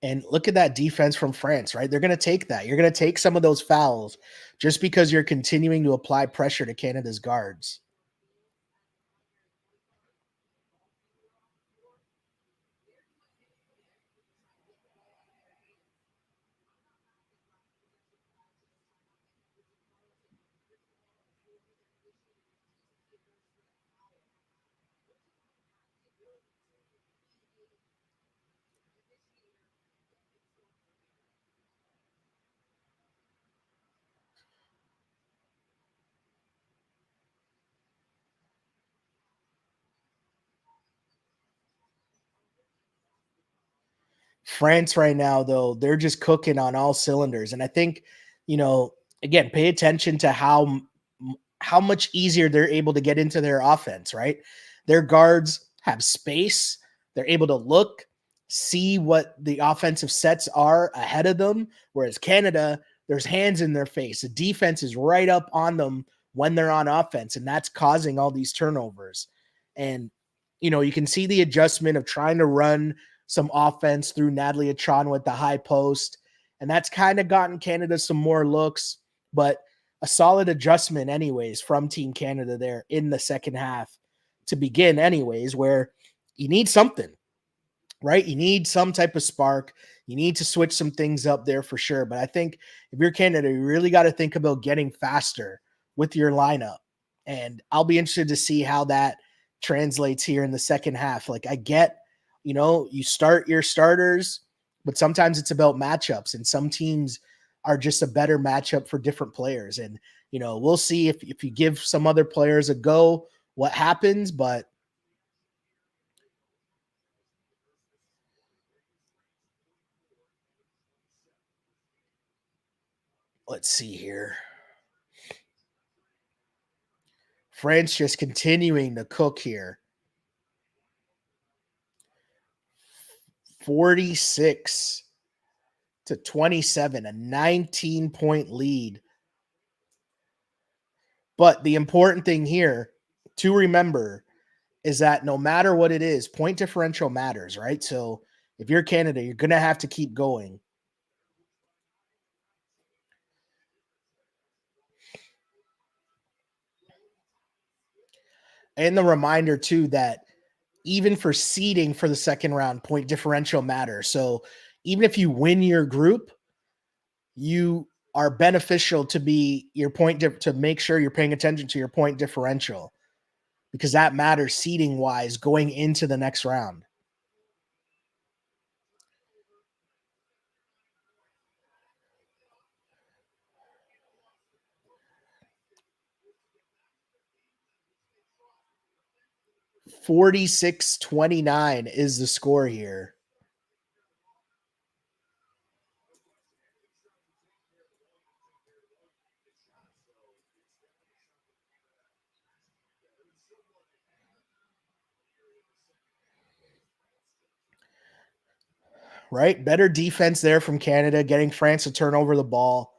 And look at that defense from France, right? They're going to take that. You're going to take some of those fouls just because you're continuing to apply pressure to Canada's guards. France right now, though, they're just cooking on all cylinders. And I think, again, pay attention to how much easier they're able to get into their offense, right? Their guards have space. They're able to look, see what the offensive sets are ahead of them. Whereas Canada, there's hands in their face. The defense is right up on them when they're on offense, and that's causing all these turnovers. And, you can see the adjustment of trying to run some offense through Natalie Achon with the high post. And that's kind of gotten Canada some more looks, but a solid adjustment, anyways, from Team Canada there in the second half to begin, anyways, where you need something, right? You need some type of spark. You need to switch some things up there for sure. But I think if you're Canada, you really got to think about getting faster with your lineup. And I'll be interested to see how that translates here in the second half. Like, I get, you start your starters, but sometimes it's about matchups, and some teams are just a better matchup for different players. And, we'll see if you give some other players a go, what happens. But let's see here. France just continuing to cook here. 46-27, a 19-point lead. But the important thing here to remember is that no matter what it is, point differential matters, right? So if you're Canada, you're going to have to keep going. And the reminder, too, that even for seeding for the second round, point differential matters. So even if you win your group, you are beneficial to be your to make sure you're paying attention to your point differential, because that matters seeding wise going into the next round. (46-29) is the score here. Right? Better defense there from Canada, getting France to turn over the ball.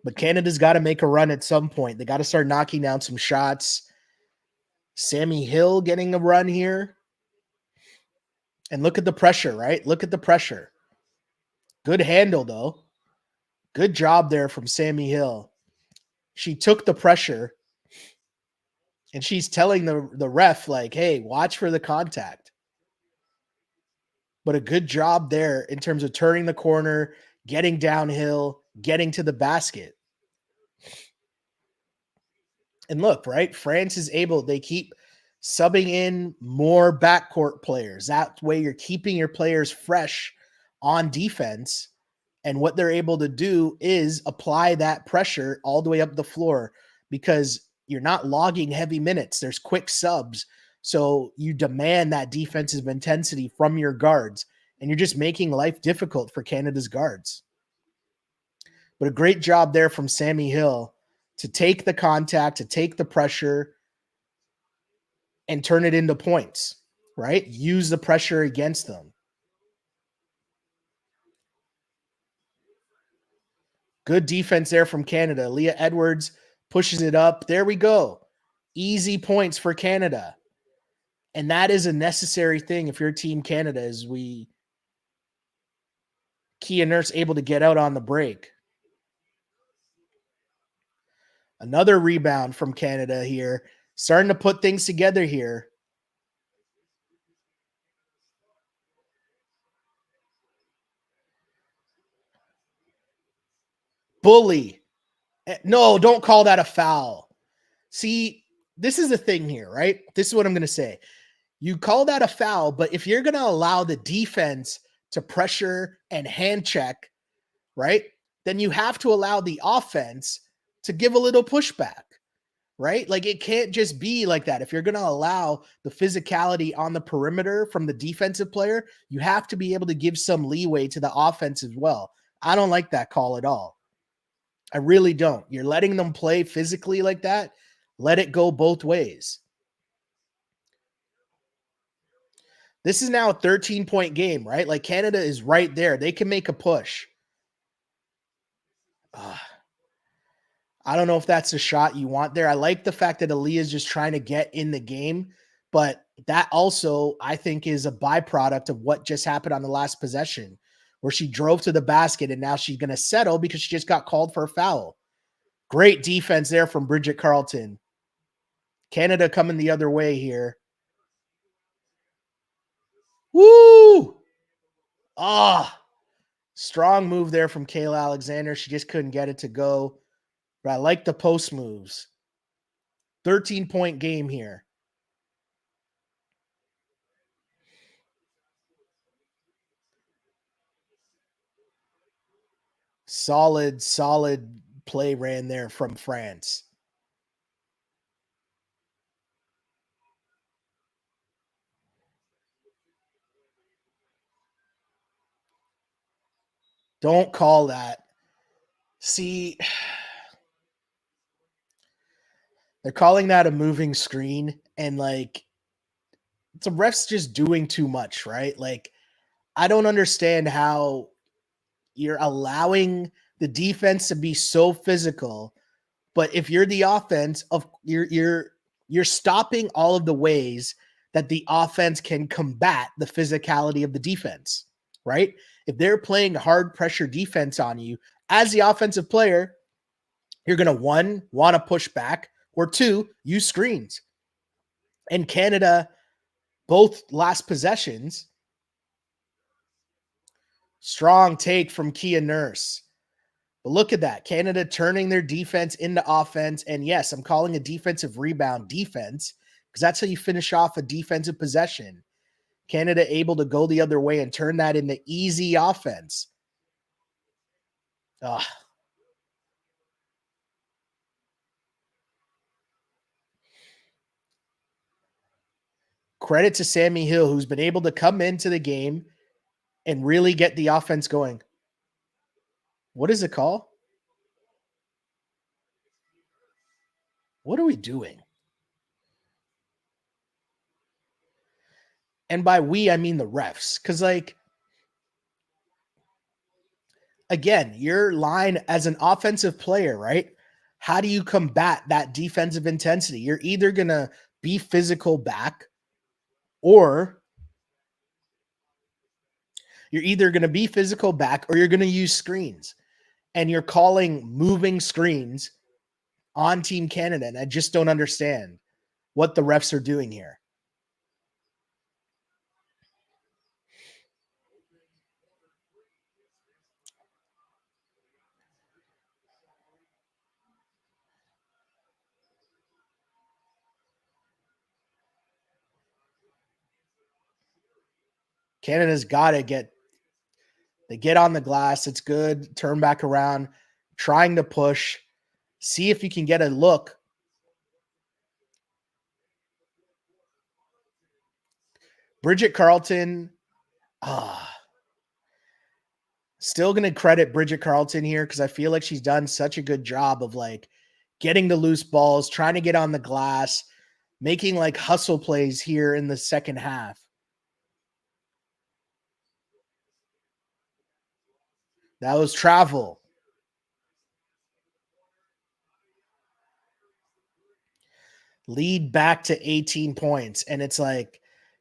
But Canada's got to make a run at some point. They got to start knocking down some shots. Sammy Hill getting a run here. And look at the pressure, right? Look at the pressure. Good handle, though. Good job there from Sammy Hill. She took the pressure, and she's telling the ref, like, hey, watch for the contact. But a good job there in terms of turning the corner, getting downhill, getting to the basket. And look, right? France is able, they keep subbing in more backcourt players. That way you're keeping your players fresh on defense. And what they're able to do is apply that pressure all the way up the floor because you're not logging heavy minutes. There's quick subs. So you demand that defensive intensity from your guards, and you're just making life difficult for Canada's guards. But a great job there from Sammy Hill to take the contact, to take the pressure, and turn it into points, right? Use the pressure against them. Good defense there from Canada. Leah Edwards pushes it up. There we go. Easy points for Canada. And that is a necessary thing if you're Team Canada, as we Kia Nurse able to get out on the break. Another rebound from Canada here. Starting to put things together here. Bully. No, don't call that a foul. See, this is the thing here, right? This is what I'm going to say. You call that a foul, but if you're going to allow the defense to pressure and hand check, right, then you have to allow the offense to give a little pushback, right? Like it can't just be like that. If you're going to allow the physicality on the perimeter from the defensive player, you have to be able to give some leeway to the offense as well. I don't like that call at all. I really don't. You're letting them play physically like that. Let it go both ways. This is now a 13-point game, right? Like Canada is right there. They can make a push. I don't know if that's a shot you want there. I like the fact that Aaliyah is just trying to get in the game, but that also, I think, is a byproduct of what just happened on the last possession, where she drove to the basket and now she's going to settle because she just got called for a foul. Great defense there from Bridget Carlton. Canada coming the other way here. Woo! Ah, strong move there from Kayla Alexander. She just couldn't get it to go. But I like the post moves. 13-point game here. Solid play ran there from France. Don't call that. See, they're calling that a moving screen, and like the refs just doing too much, right? Like, I don't understand how you're allowing the defense to be so physical, but if you're the offense, of you're stopping all of the ways that the offense can combat the physicality of the defense, right? If they're playing hard pressure defense on you as the offensive player, you're going to one, want to push back, or two, use screens. And Canada, both last possessions, strong take from Kia Nurse. But look at that. Canada turning their defense into offense. And yes, I'm calling a defensive rebound defense because that's how you finish off a defensive possession. Canada able to go the other way and turn that into easy offense. Ugh. Credit to Sammy Hill, who's been able to come into the game and really get the offense going. What is it called? What are we doing? And by we, I mean the refs. Because, like, again, your line as an offensive player, right? How do you combat that defensive intensity? You're either going to be physical back, or you're either going to be physical back or you're going to use screens. And you're calling moving screens on Team Canada. And I just don't understand what the refs are doing here. Canada's got to get They get on the glass. It's good. Turn back around, trying to push. See if you can get a look. Bridget Carlton, still going to credit Bridget Carlton here because I feel like she's done such a good job of like getting the loose balls, trying to get on the glass, making like hustle plays here in the second half. That was travel. Lead back to 18 points. And it's like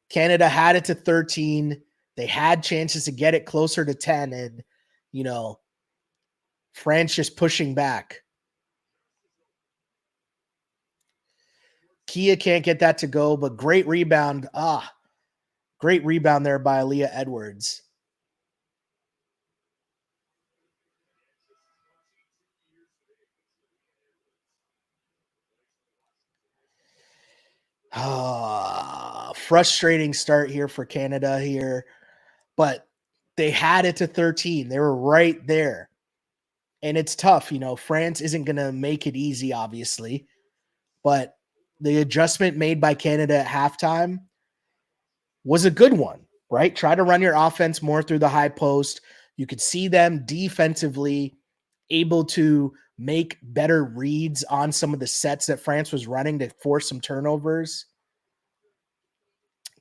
Canada had it to 13. They had chances to get it closer to 10. And, you know, France just pushing back. Kia can't get that to go, but great rebound. Great rebound there by Aaliyah Edwards. Frustrating start here for Canada here, but they had it to 13. They were right there. And it's tough. You know, France isn't going to make it easy, obviously, but the adjustment made by Canada at halftime was a good one, right? Try to run your offense more through the high post. You could see them defensively able to make better reads on some of the sets that France was running to force some turnovers.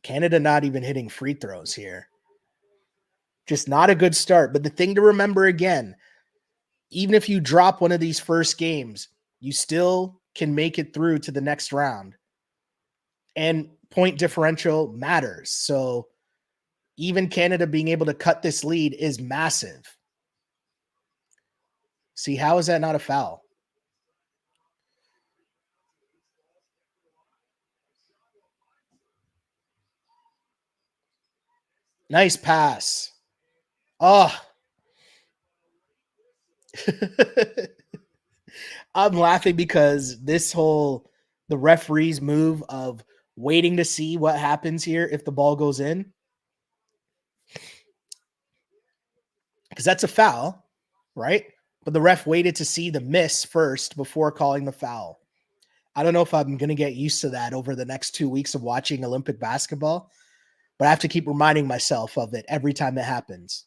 Canada not even hitting free throws here. Just not a good start. But the thing to remember again, even if you drop one of these first games, you still can make it through to the next round. And point differential matters. So even Canada being able to cut this lead is massive. See, how is that not a foul? Nice pass. Oh. I'm laughing because the referee's move of waiting to see what happens here if the ball goes in, because that's a foul, right? But the ref waited to see the miss first before calling the foul. I don't know if I'm going to get used to that over the next 2 weeks of watching Olympic basketball, but I have to keep reminding myself of it every time it happens.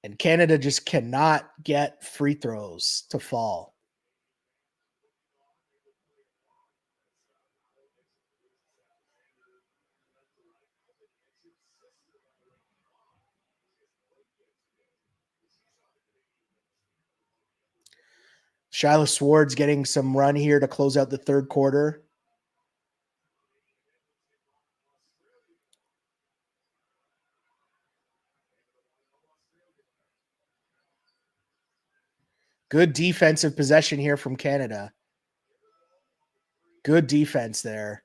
And Canada just cannot get free throws to fall. Shyla Swartz getting some run here to close out the third quarter. Good defensive possession here from Canada. Good defense there.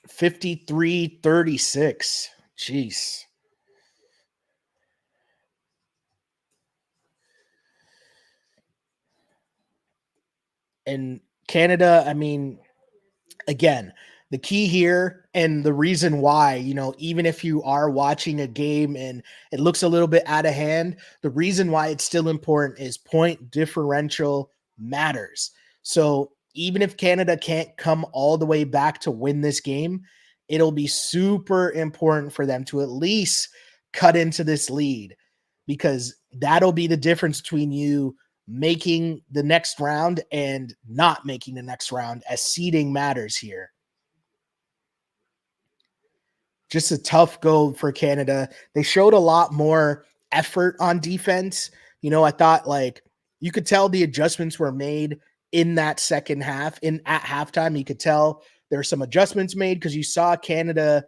53-36. Jeez. And Canada, I mean, again, the key here and the reason why, you know, even if you are watching a game and it looks a little bit out of hand, the reason why it's still important is point differential matters. So even if Canada can't come all the way back to win this game, it'll be super important for them to at least cut into this lead, because that'll be the difference between you making the next round and not making the next round, as seeding matters here. Just a tough go for Canada. They showed a lot more effort on defense. You know, I thought like you could tell the adjustments were made in that second half. In at halftime, you could tell there were some adjustments made because you saw Canada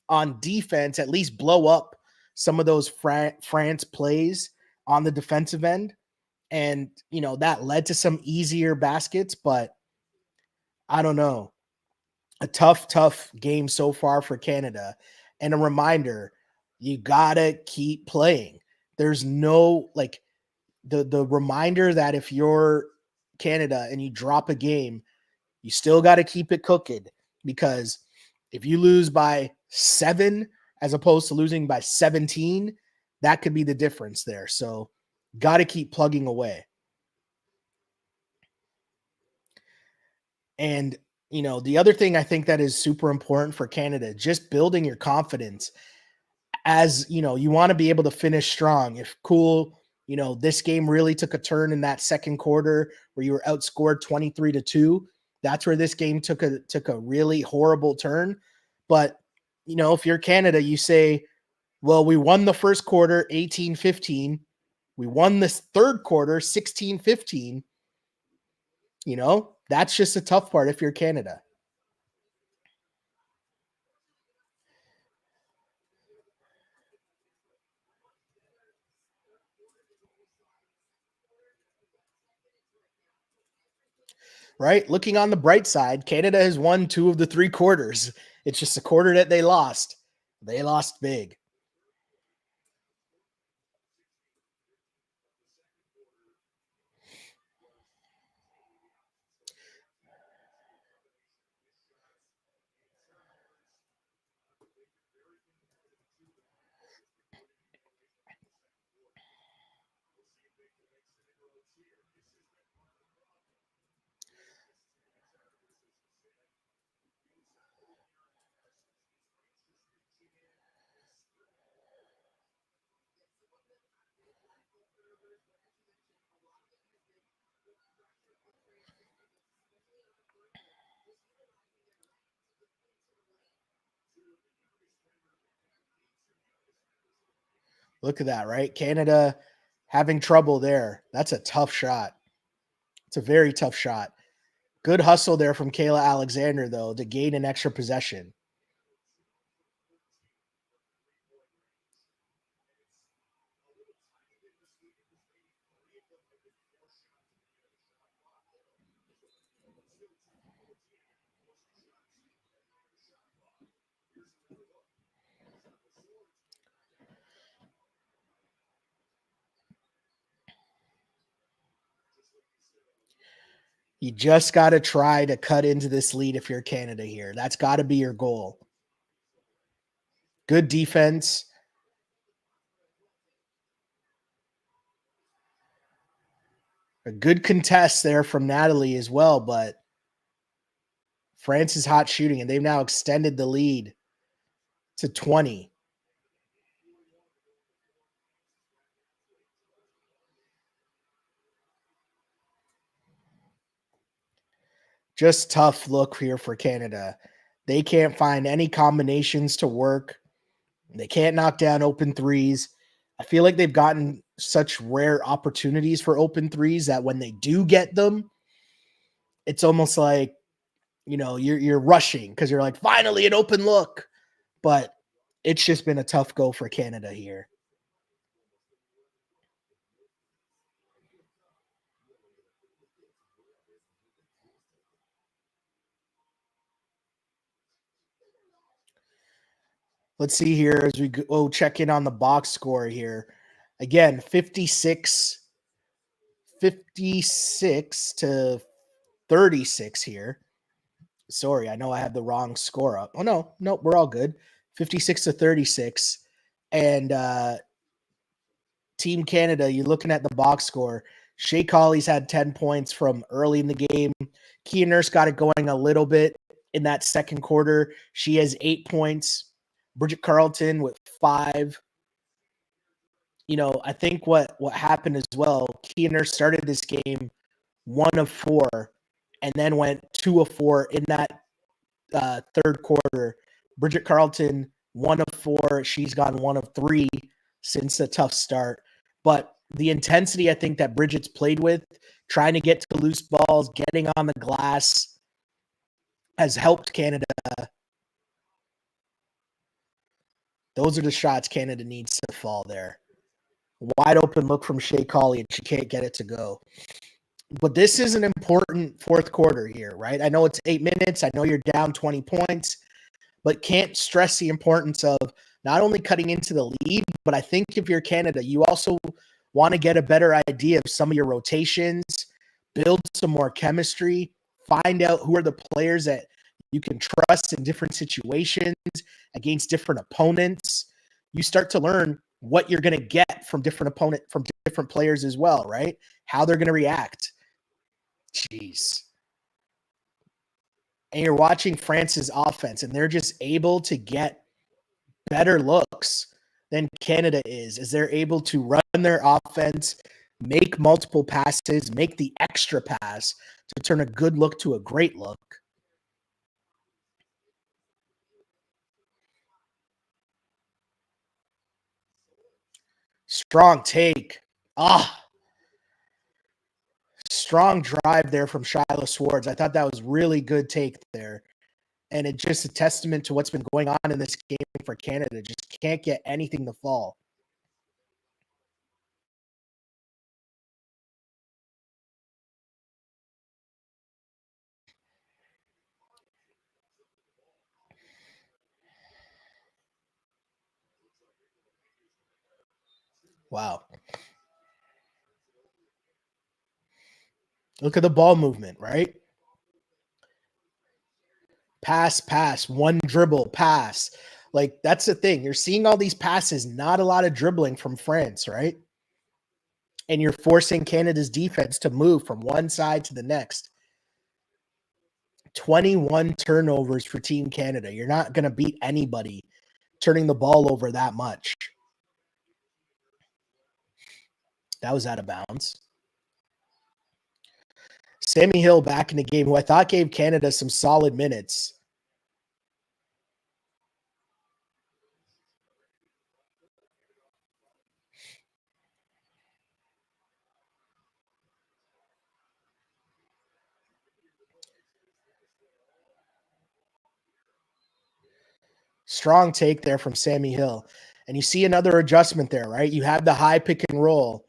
on defense at least blow up some of those France plays on the defensive end. And, you know, that led to some easier baskets, but I don't know. A tough game so far for Canada. And a reminder, you gotta keep playing. There's no like the reminder that if you're Canada and you drop a game, you still got to keep it cooking, because If you lose by 7 as opposed to losing by 17, that could be the difference there. So got to keep plugging away. And, the other thing I think that is super important for Canada, just building your confidence as, you want to be able to finish strong. If this game really took a turn in that second quarter where you were outscored 23-2. That's where this game took a really horrible turn. But, if you're Canada, you say, well, we won the first quarter 18-15. We won this third quarter 16-15. That's just a tough part if you're Canada. Right? Looking on the bright side, Canada has won 2 of the 3 quarters. It's just a quarter that they lost. They lost big. Look at that, right? Canada having trouble there. That's a tough shot. It's a very tough shot. Good hustle there from Kayla Alexander, though, to gain an extra possession. You just got to try to cut into this lead if you're Canada here. That's got to be your goal. Good defense. A good contest there from Natalie as well, but France is hot shooting, and they've now extended the lead to 20. Just tough look here for Canada. They can't find any combinations to work. They can't knock down open threes. I feel like they've gotten such rare opportunities for open threes that when they do get them, it's almost like, you're rushing because you're like, finally an open look. But it's just been a tough go for Canada here. Let's see here as we go check in on the box score here. Again, 56 to 36 here. Sorry, I know I have the wrong score up. Oh, no, we're all good. 56 to 36. And Team Canada, you're looking at the box score. Shea Colley's had 10 points from early in the game. Kia Nurse got it going a little bit in that second quarter. She has 8 points. Bridget Carleton with 5. I think what happened as well, Kia Nurse started this game 1 of 4 and then went 2 of 4 in that third quarter. Bridget Carleton, 1 of 4. She's gone 1 of 3 since a tough start. But the intensity I think that Bridget's played with, trying to get to loose balls, getting on the glass, has helped Canada. Those are the shots Canada needs to fall there. Wide open look from Shea Colley, and she can't get it to go. But this is an important fourth quarter here, right? I know it's 8 minutes. I know you're down 20 points, but can't stress the importance of not only cutting into the lead, but I think if you're Canada, you also want to get a better idea of some of your rotations, build some more chemistry, find out who are the players that you can trust in different situations against different opponents. You start to learn what you're going to get from different players as well, right? How they're going to react. Jeez. And you're watching France's offense, and they're just able to get better looks than Canada is, as they're able to run their offense, make multiple passes, make the extra pass to turn a good look to a great look. Strong take. Strong drive there from Shiloh Swords. I thought that was really good take there. And it's just a testament to what's been going on in this game for Canada. Just can't get anything to fall. Wow. Look at the ball movement, right? Pass, pass, one dribble, pass. Like, that's the thing. You're seeing all these passes, not a lot of dribbling from France, right? And you're forcing Canada's defense to move from one side to the next. 21 turnovers for Team Canada. You're not going to beat anybody turning the ball over that much. That was out of bounds. Sammy Hill back in the game, who I thought gave Canada some solid minutes. Strong take there from Sammy Hill. And you see another adjustment there, right? You have the high pick and roll,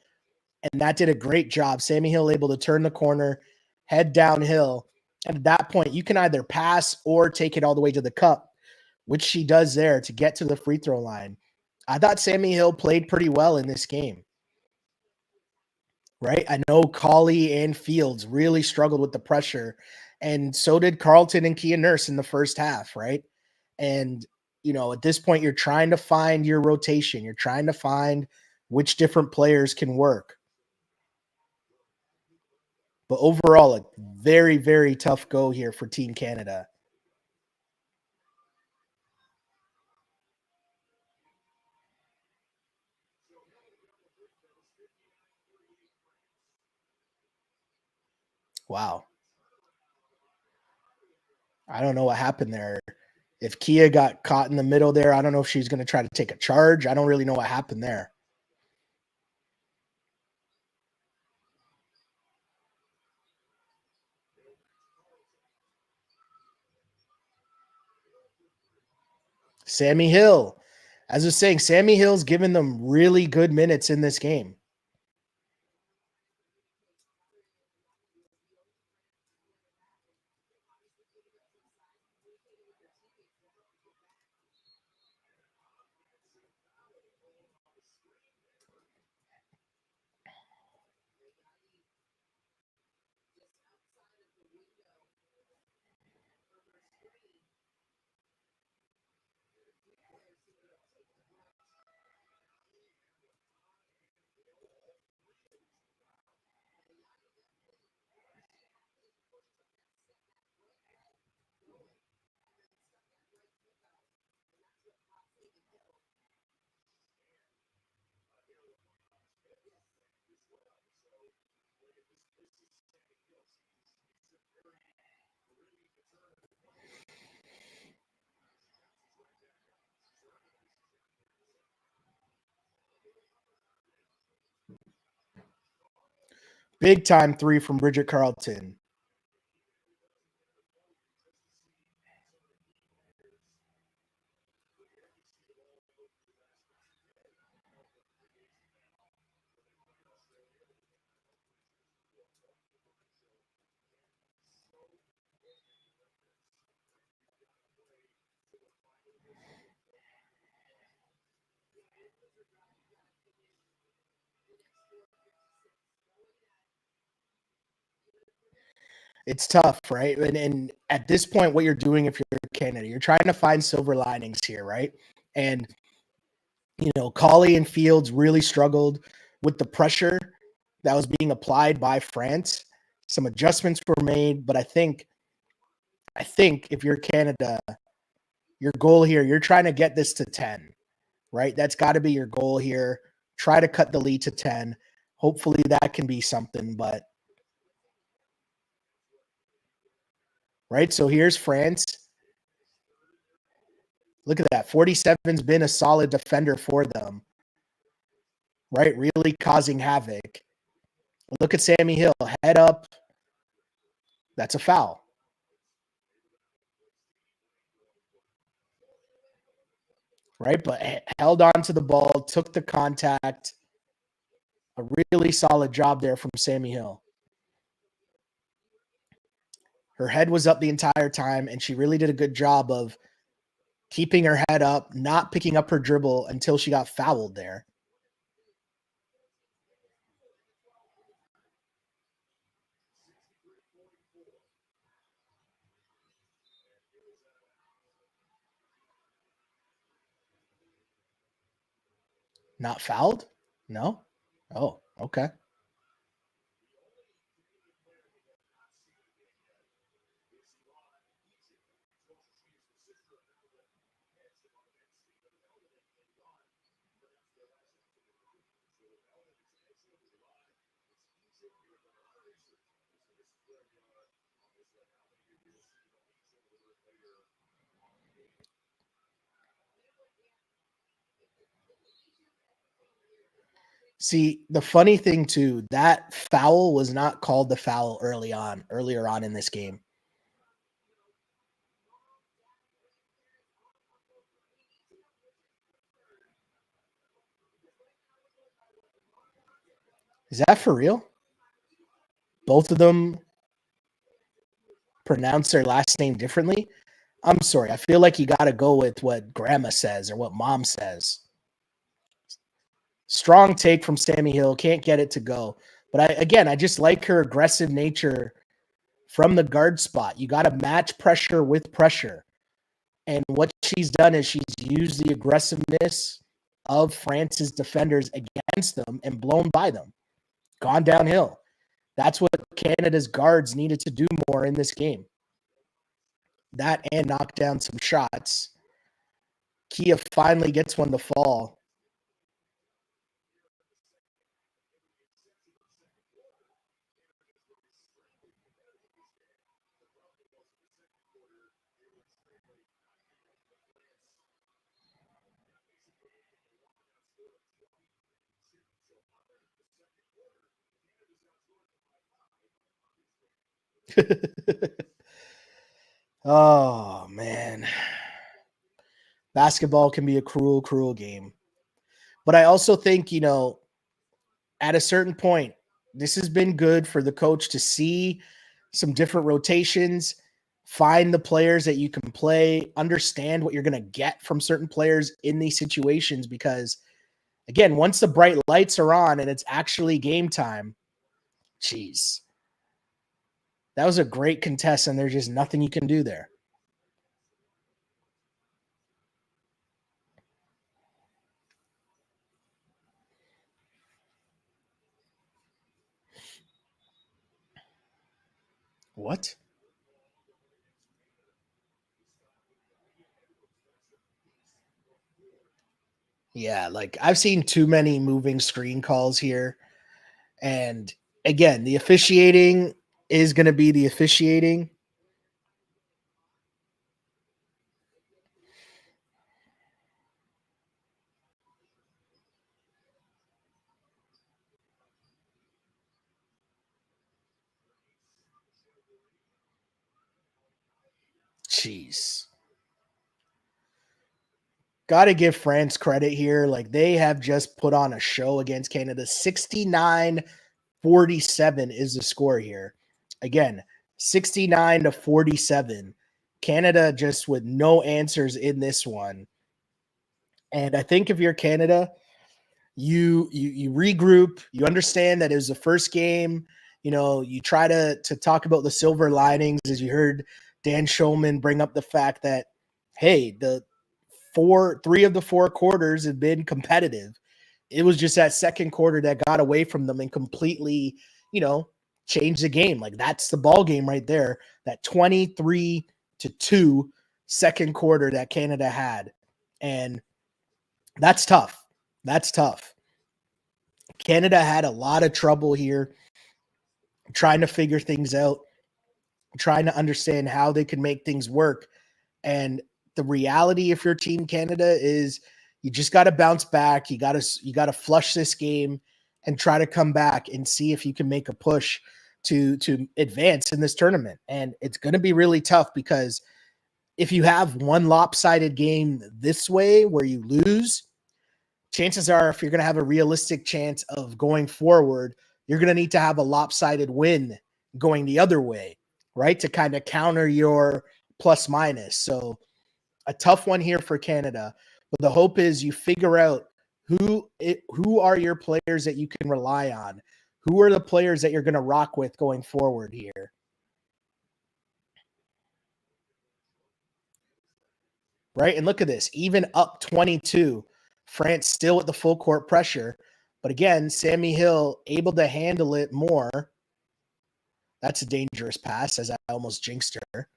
and that did a great job. Sammy Hill able to turn the corner, head downhill. And at that point, you can either pass or take it all the way to the cup, which she does there to get to the free throw line. I thought Sammy Hill played pretty well in this game, right? I know Colley and Fields really struggled with the pressure, and so did Carlton and Kia Nurse in the first half, right? And, at this point, you're trying to find your rotation. You're trying to find which different players can work. But overall, a very, very tough go here for Team Canada. Wow. I don't know what happened there. If Kia got caught in the middle there, I don't know if she's going to try to take a charge. I don't really know what happened there. Sammy Hill. As I was saying, Sammy Hill's given them really good minutes in this game. Big time three from Bridget Carlton. It's tough, right? And at this point, what you're doing if you're Canada, you're trying to find silver linings here, right? And Colley and Fields really struggled with the pressure that was being applied by France. Some adjustments were made, but I think if you're Canada, your goal here, you're trying to get this to 10, right? That's got to be your goal here. Try to cut the lead to 10. Hopefully that can be something, but right. So here's France. Look at that. 47's been a solid defender for them, right? Really causing havoc. Look at Sammy Hill, head up. That's a foul. Right? But held on to the ball, took the contact. A really solid job there from Sammy Hill. Her head was up the entire time, and she really did a good job of keeping her head up, not picking up her dribble until she got fouled there. Not fouled? No? Oh, okay. See, the funny thing too, that foul was not called the foul earlier on in this game. Is that for real? Both of them pronounce their last name differently? I'm sorry. I feel like you got to go with what grandma says or what mom says. Strong take from Sammy Hill. Can't get it to go. But I just like her aggressive nature from the guard spot. You got to match pressure with pressure. And what she's done is she's used the aggressiveness of France's defenders against them and blown by them, gone downhill. That's what Canada's guards needed to do more in this game. That and knock down some shots. Kia finally gets one to fall. Oh, man. Basketball can be a cruel, cruel game. But I also think, at a certain point, this has been good for the coach to see some different rotations, find the players that you can play, understand what you're going to get from certain players in these situations. Because, again, once the bright lights are on and it's actually game time, geez, that was a great contest, and there's just nothing you can do there. What? Yeah, like I've seen too many moving screen calls here. And again, the officiating is going to be the officiating. Jeez. Got to give France credit here. Like they have just put on a show against Canada. 69-47 is the score here. Again, 69-47. Canada just with no answers in this one. And I think if you're Canada, you regroup, you understand that it was the first game. You try to talk about the silver linings, as you heard Dan Schulman bring up the fact that, hey, the 3 of the 4 quarters have been competitive. It was just that second quarter that got away from them and completely, you know, changed the game. Like, that's the ball game right there. That 23-2 second quarter that Canada had. And that's tough. That's tough. Canada had a lot of trouble here trying to figure things out, trying to understand how they could make things work. And the reality, if you're Team Canada, is you just got to bounce back. You got to flush this game and try to come back and see if you can make a push to advance in this tournament. And it's going to be really tough, because if you have one lopsided game this way where you lose, chances are, if you're going to have a realistic chance of going forward, you're going to need to have a lopsided win going the other way, right? To kind of counter your plus minus. So a tough one here for Canada, but the hope is you figure out who are your players that you can rely on. Who are the players that you're going to rock with going forward here? Right? And look at this, even up 22, France still with the full court pressure. But again, Sammy Hill able to handle it more. That's a dangerous pass, as I almost jinxed her.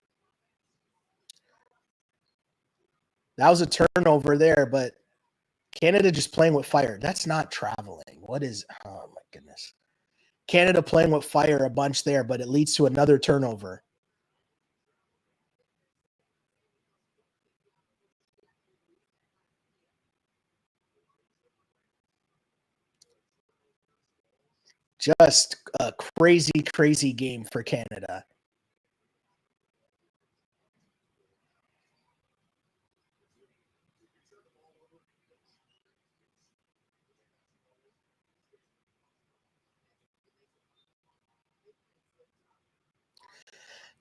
That was a turnover there, but Canada just playing with fire. That's not traveling. What is, oh my goodness. Canada playing with fire a bunch there, but it leads to another turnover. Just a crazy, crazy game for Canada.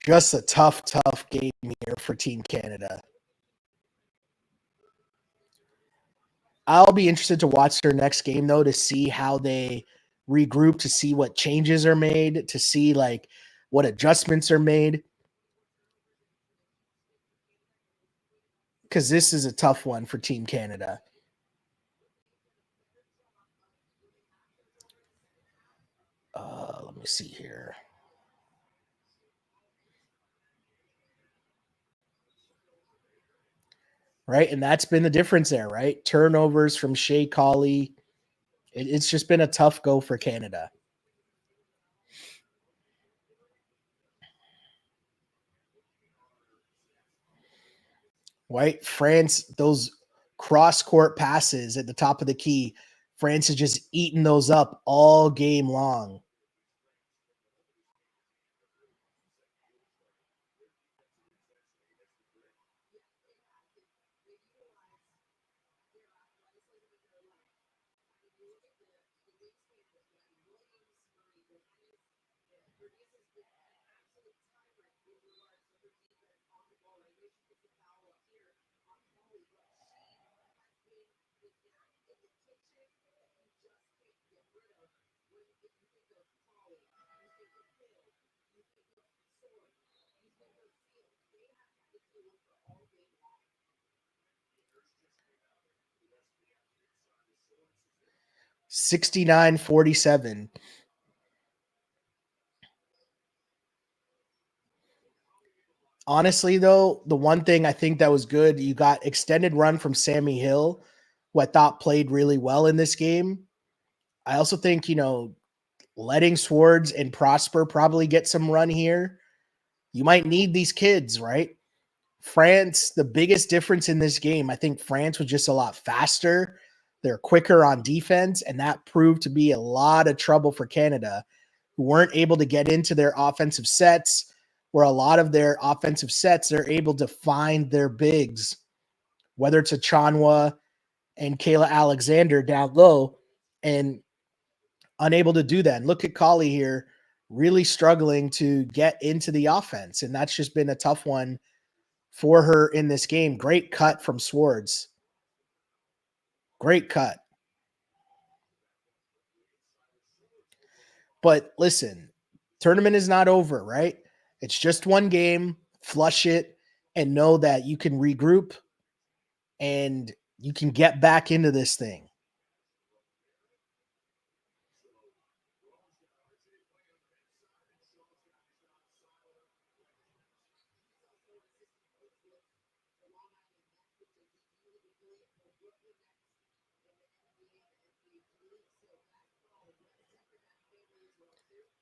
Just a tough, tough game here for Team Canada. I'll be interested to watch their next game, though, to see how they regroup, to see what changes are made, to see like what adjustments are made. Because this is a tough one for Team Canada. Let me see here. Right, and that's been the difference there, right? Turnovers from Shea Colley. It's just been a tough go for Canada. Right? France, those cross court passes at the top of the key, France has just eaten those up all game long. $69-47. Honestly, though, the one thing I think that was good, you got extended run from Sammy Hill, who I thought played really well in this game. I also think, letting Swords and Prosper probably get some run here. You might need these kids, right? France, the biggest difference in this game, I think France was just a lot faster. They're quicker on defense, and that proved to be a lot of trouble for Canada, who weren't able to get into their offensive sets, where a lot of their offensive sets, they're able to find their bigs, whether it's a Chanwa and Kayla Alexander down low, and unable to do that. And look at Colley here, really struggling to get into the offense. And that's just been a tough one for her in this game. Great cut from Swords. Great cut. But listen, Tournament is not over, right? It's just one game. Flush it and know that you can regroup and you can get back into this thing.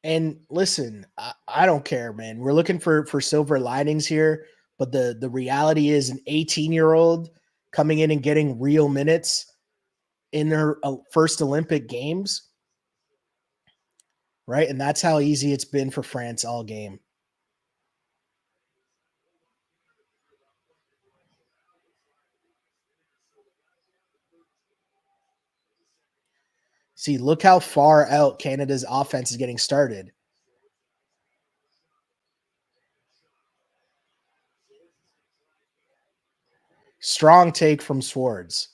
And listen, I don't care, man. We're looking for silver linings here, but the reality is an 18-year-old coming in and getting real minutes in their first Olympic games, right? And that's how easy it's been for France all game. See, look how far out Canada's offense is getting started. Strong take from Swords.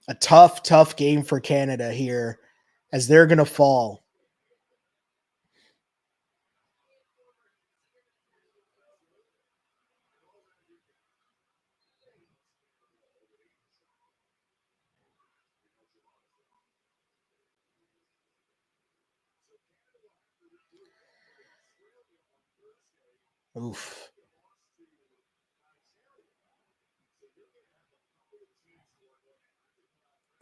A tough, tough game for Canada here as they're going to fall. Oof.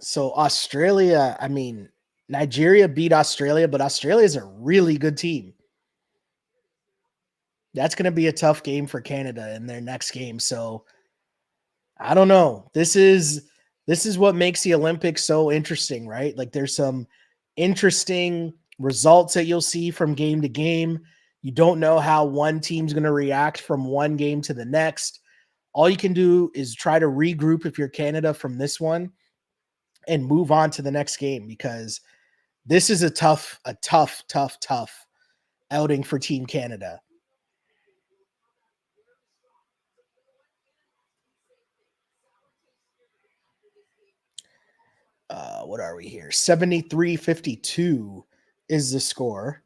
So Australia, I mean, Nigeria beat Australia, but Australia is a really good team. That's going to be a tough game for Canada in their next game. So I don't know. This is what makes the Olympics so interesting, right? Like there's some interesting results that you'll see from game to game. You don't know how one team's going to react from one game to the next. All you can do is try to regroup if you're Canada from this one and move on to the next game because this is a tough outing for Team Canada. What are we here? 73-52 is the score.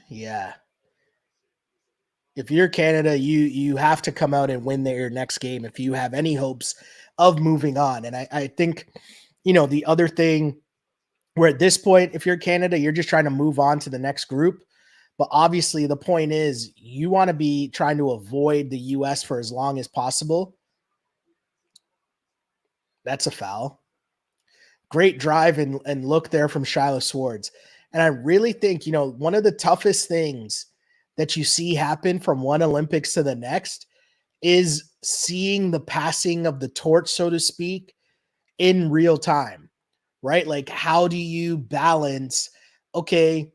Yeah. If you're Canada, you have to come out and win their next game if you have any hopes of moving on. And I think, the other thing where at this point, if you're Canada, you're just trying to move on to the next group. But obviously, the point is you want to be trying to avoid the US for as long as possible. That's a foul. Great drive and look there from Shiloh Swords. And I really think, one of the toughest things that you see happen from one Olympics to the next is seeing the passing of the torch, so to speak, in real time, right? Like, how do you balance, okay,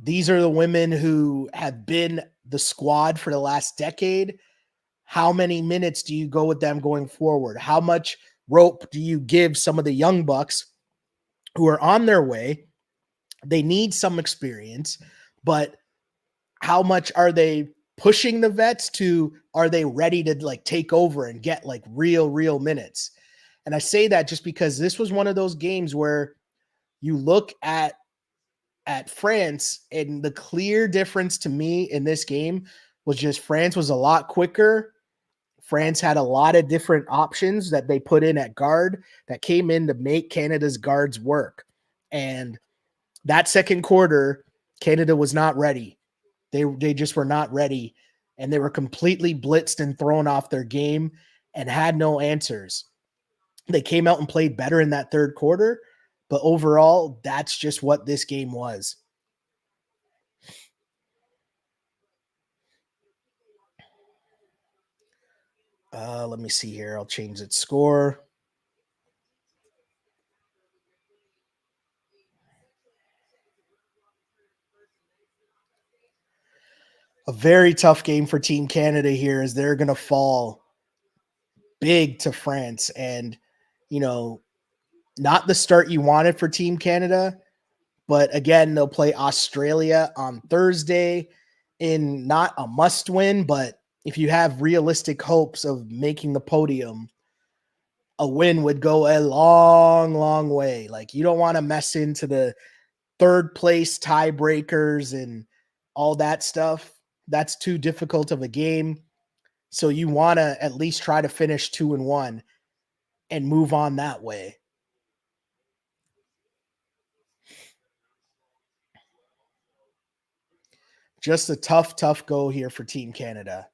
these are the women who have been the squad for the last decade. How many minutes do you go with them going forward? How much rope do you give some of the young bucks who are on their way? They need some experience, but how much are they pushing the vets to are they ready to like take over and get like real minutes? And I say that just because this was one of those games where you look at France and the clear difference to me in this game was just France was a lot quicker. France had a lot of different options that they put in at guard that came in to make Canada's guards work. And that second quarter, Canada was not ready. They just were not ready, and they were completely blitzed and thrown off their game and had no answers. They came out and played better in that third quarter, but overall, that's just what this game was. Let me see here. I'll change its score. A very tough game for Team Canada here as they're going to fall big to France. And, you know, not the start you wanted for Team Canada, but again, they'll play Australia on Thursday in not a must win, but if you have realistic hopes of making the podium, a win would go a long, long way. Like, you don't want to mess into the third place tiebreakers and all that stuff. That's too difficult of a game. So you want to at least try to finish 2-1 and move on that way. Just a tough, tough go here for Team Canada.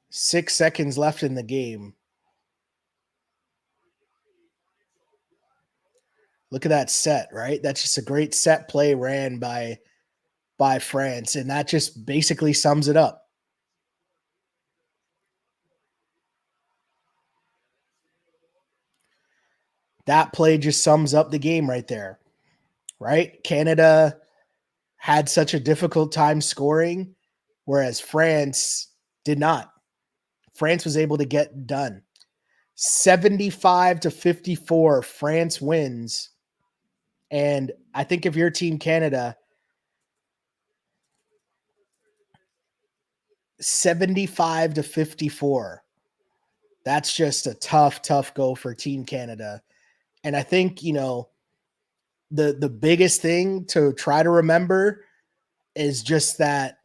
6 seconds left in the game. Look at that set, right? That's just a great set play ran by France, and that just basically sums it up. That play just sums up the game right there, right? Canada had such a difficult time scoring, whereas France did not. France was able to get done. 75-54, France wins. And I think if you're Team Canada, 75-54. That's just a tough, tough go for Team Canada. And I think, the biggest thing to try to remember is just that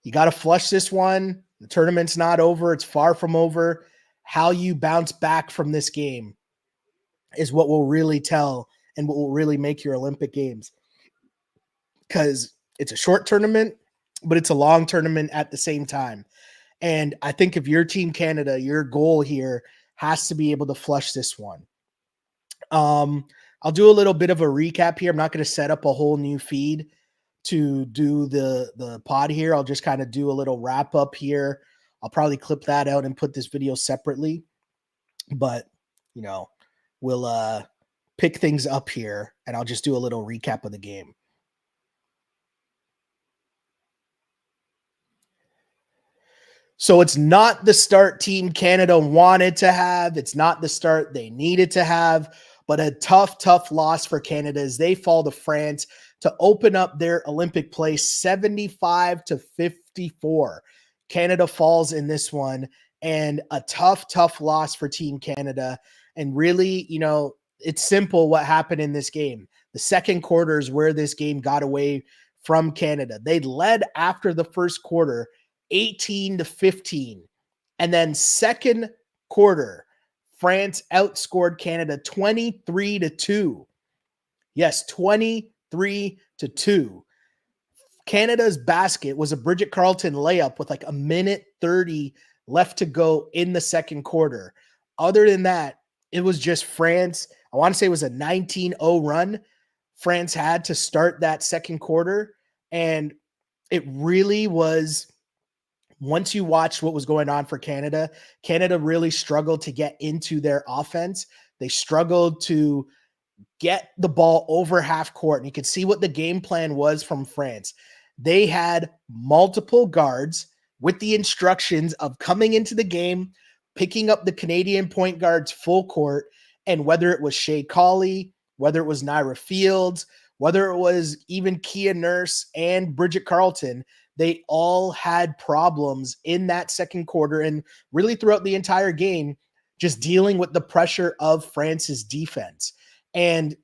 you got to flush this one. The tournament's not over. It's far from over. How you bounce back from this game is what will really tell and what will really make your Olympic Games. Because it's a short tournament, but it's a long tournament at the same time. And I think if you're Team Canada, your goal here has to be able to flush this one. I'll do a little bit of a recap here. I'm not going to set up a whole new feed to do the pod here. I'll just kind of do a little wrap up here. I'll probably clip that out and put this video separately, but we'll pick things up here and I'll just do a little recap of the game. So it's not the start Team Canada wanted to have. It's not the start they needed to have, but a tough, tough loss for Canada as they fall to France to open up their Olympic place 75-54. Canada falls in this one, and a tough, tough loss for Team Canada. And really, it's simple what happened in this game. The second quarter is where this game got away from Canada. They led after the first quarter 18-15. And then second quarter, France outscored Canada 23-2. Yes, 23-2. Canada's basket was a Bridget Carleton layup with like a minute 30 left to go in the second quarter. Other than that, it was just France. I want to say it was a 19-0 run France had to start that second quarter. And it really was, once you watched what was going on for Canada, Canada really struggled to get into their offense. They struggled to get the ball over half court. And you could see what the game plan was from France. They had multiple guards with the instructions of coming into the game, picking up the Canadian point guards full court. And whether it was Shea Colley, whether it was Naira Fields, whether it was even Kia Nurse and Bridget Carleton, they all had problems in that second quarter and really throughout the entire game, just dealing with the pressure of France's defense. And,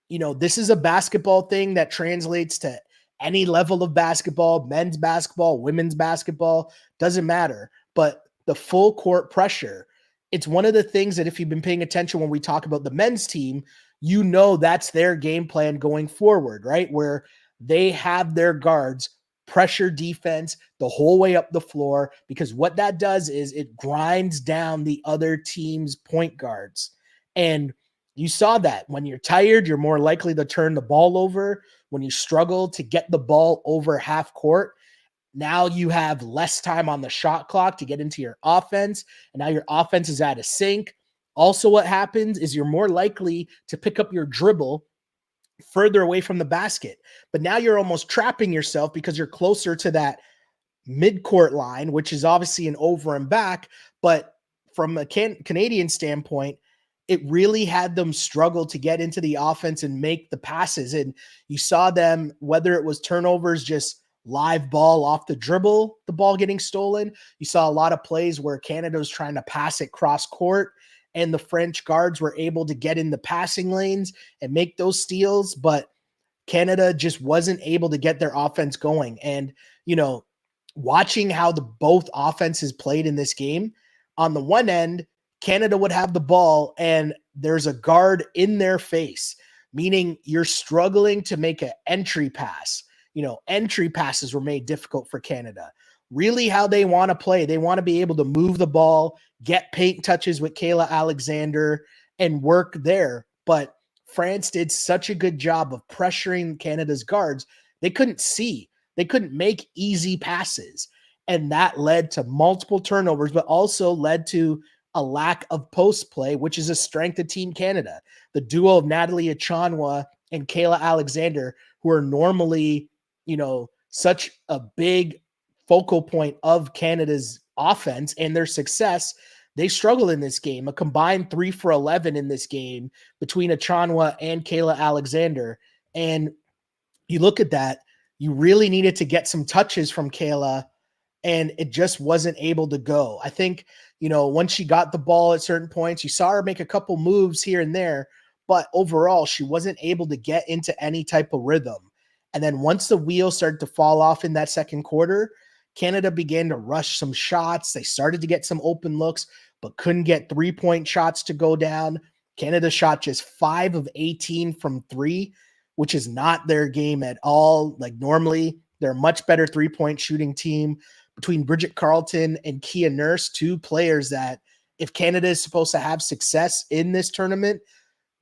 this is a basketball thing that translates to any level of basketball, men's basketball, women's basketball, doesn't matter. But the full court pressure, it's one of the things that if you've been paying attention when we talk about the men's team, that's their game plan going forward, right? Where they have their guards pressure defense the whole way up the floor, because what that does is it grinds down the other team's point guards. And you saw that when you're tired, you're more likely to turn the ball over. When you struggle to get the ball over half court, Now you have less time on the shot clock to get into your offense, and now your offense is out of sync. Also, what happens is you're more likely to pick up your dribble further away from the basket. But now you're almost trapping yourself because you're closer to that midcourt line, which is obviously an over and back. But from a Canadian standpoint, it really had them struggle to get into the offense and make the passes. And you saw them, whether it was turnovers, just live ball off the dribble, the ball getting stolen. You saw a lot of plays where Canada was trying to pass it cross court, and the French guards were able to get in the passing lanes and make those steals. But Canada just wasn't able to get their offense going. And, watching how the both offenses played in this game, on the one end, Canada would have the ball and there's a guard in their face, meaning you're struggling to make an entry pass. Entry passes were made difficult for Canada. Really, how they want to play, they want to be able to move the ball, get paint touches with Kayla Alexander, and work there. But France did such a good job of pressuring Canada's guards. They couldn't see. They couldn't make easy passes. And that led to multiple turnovers, but also led to a lack of post play, which is a strength of Team Canada. The duo of Natalie Achonwa and Kayla Alexander, who are normally, such a big focal point of Canada's offense and their success, they struggle in this game. A combined 3 for 11 in this game between Achonwa and Kayla Alexander. And you look at that, you really needed to get some touches from Kayla, and it just wasn't able to go. I think, once she got the ball at certain points, you saw her make a couple moves here and there, but overall, she wasn't able to get into any type of rhythm. And then once the wheels started to fall off in that second quarter, Canada began to rush some shots. They started to get some open looks, but couldn't get 3-point shots to go down. Canada shot just 5 of 18 from 3, which is not their game at all. Like, normally, they're a much better 3-point shooting team. Between Bridget Carleton and Kia Nurse, 2 players that, if Canada is supposed to have success in this tournament,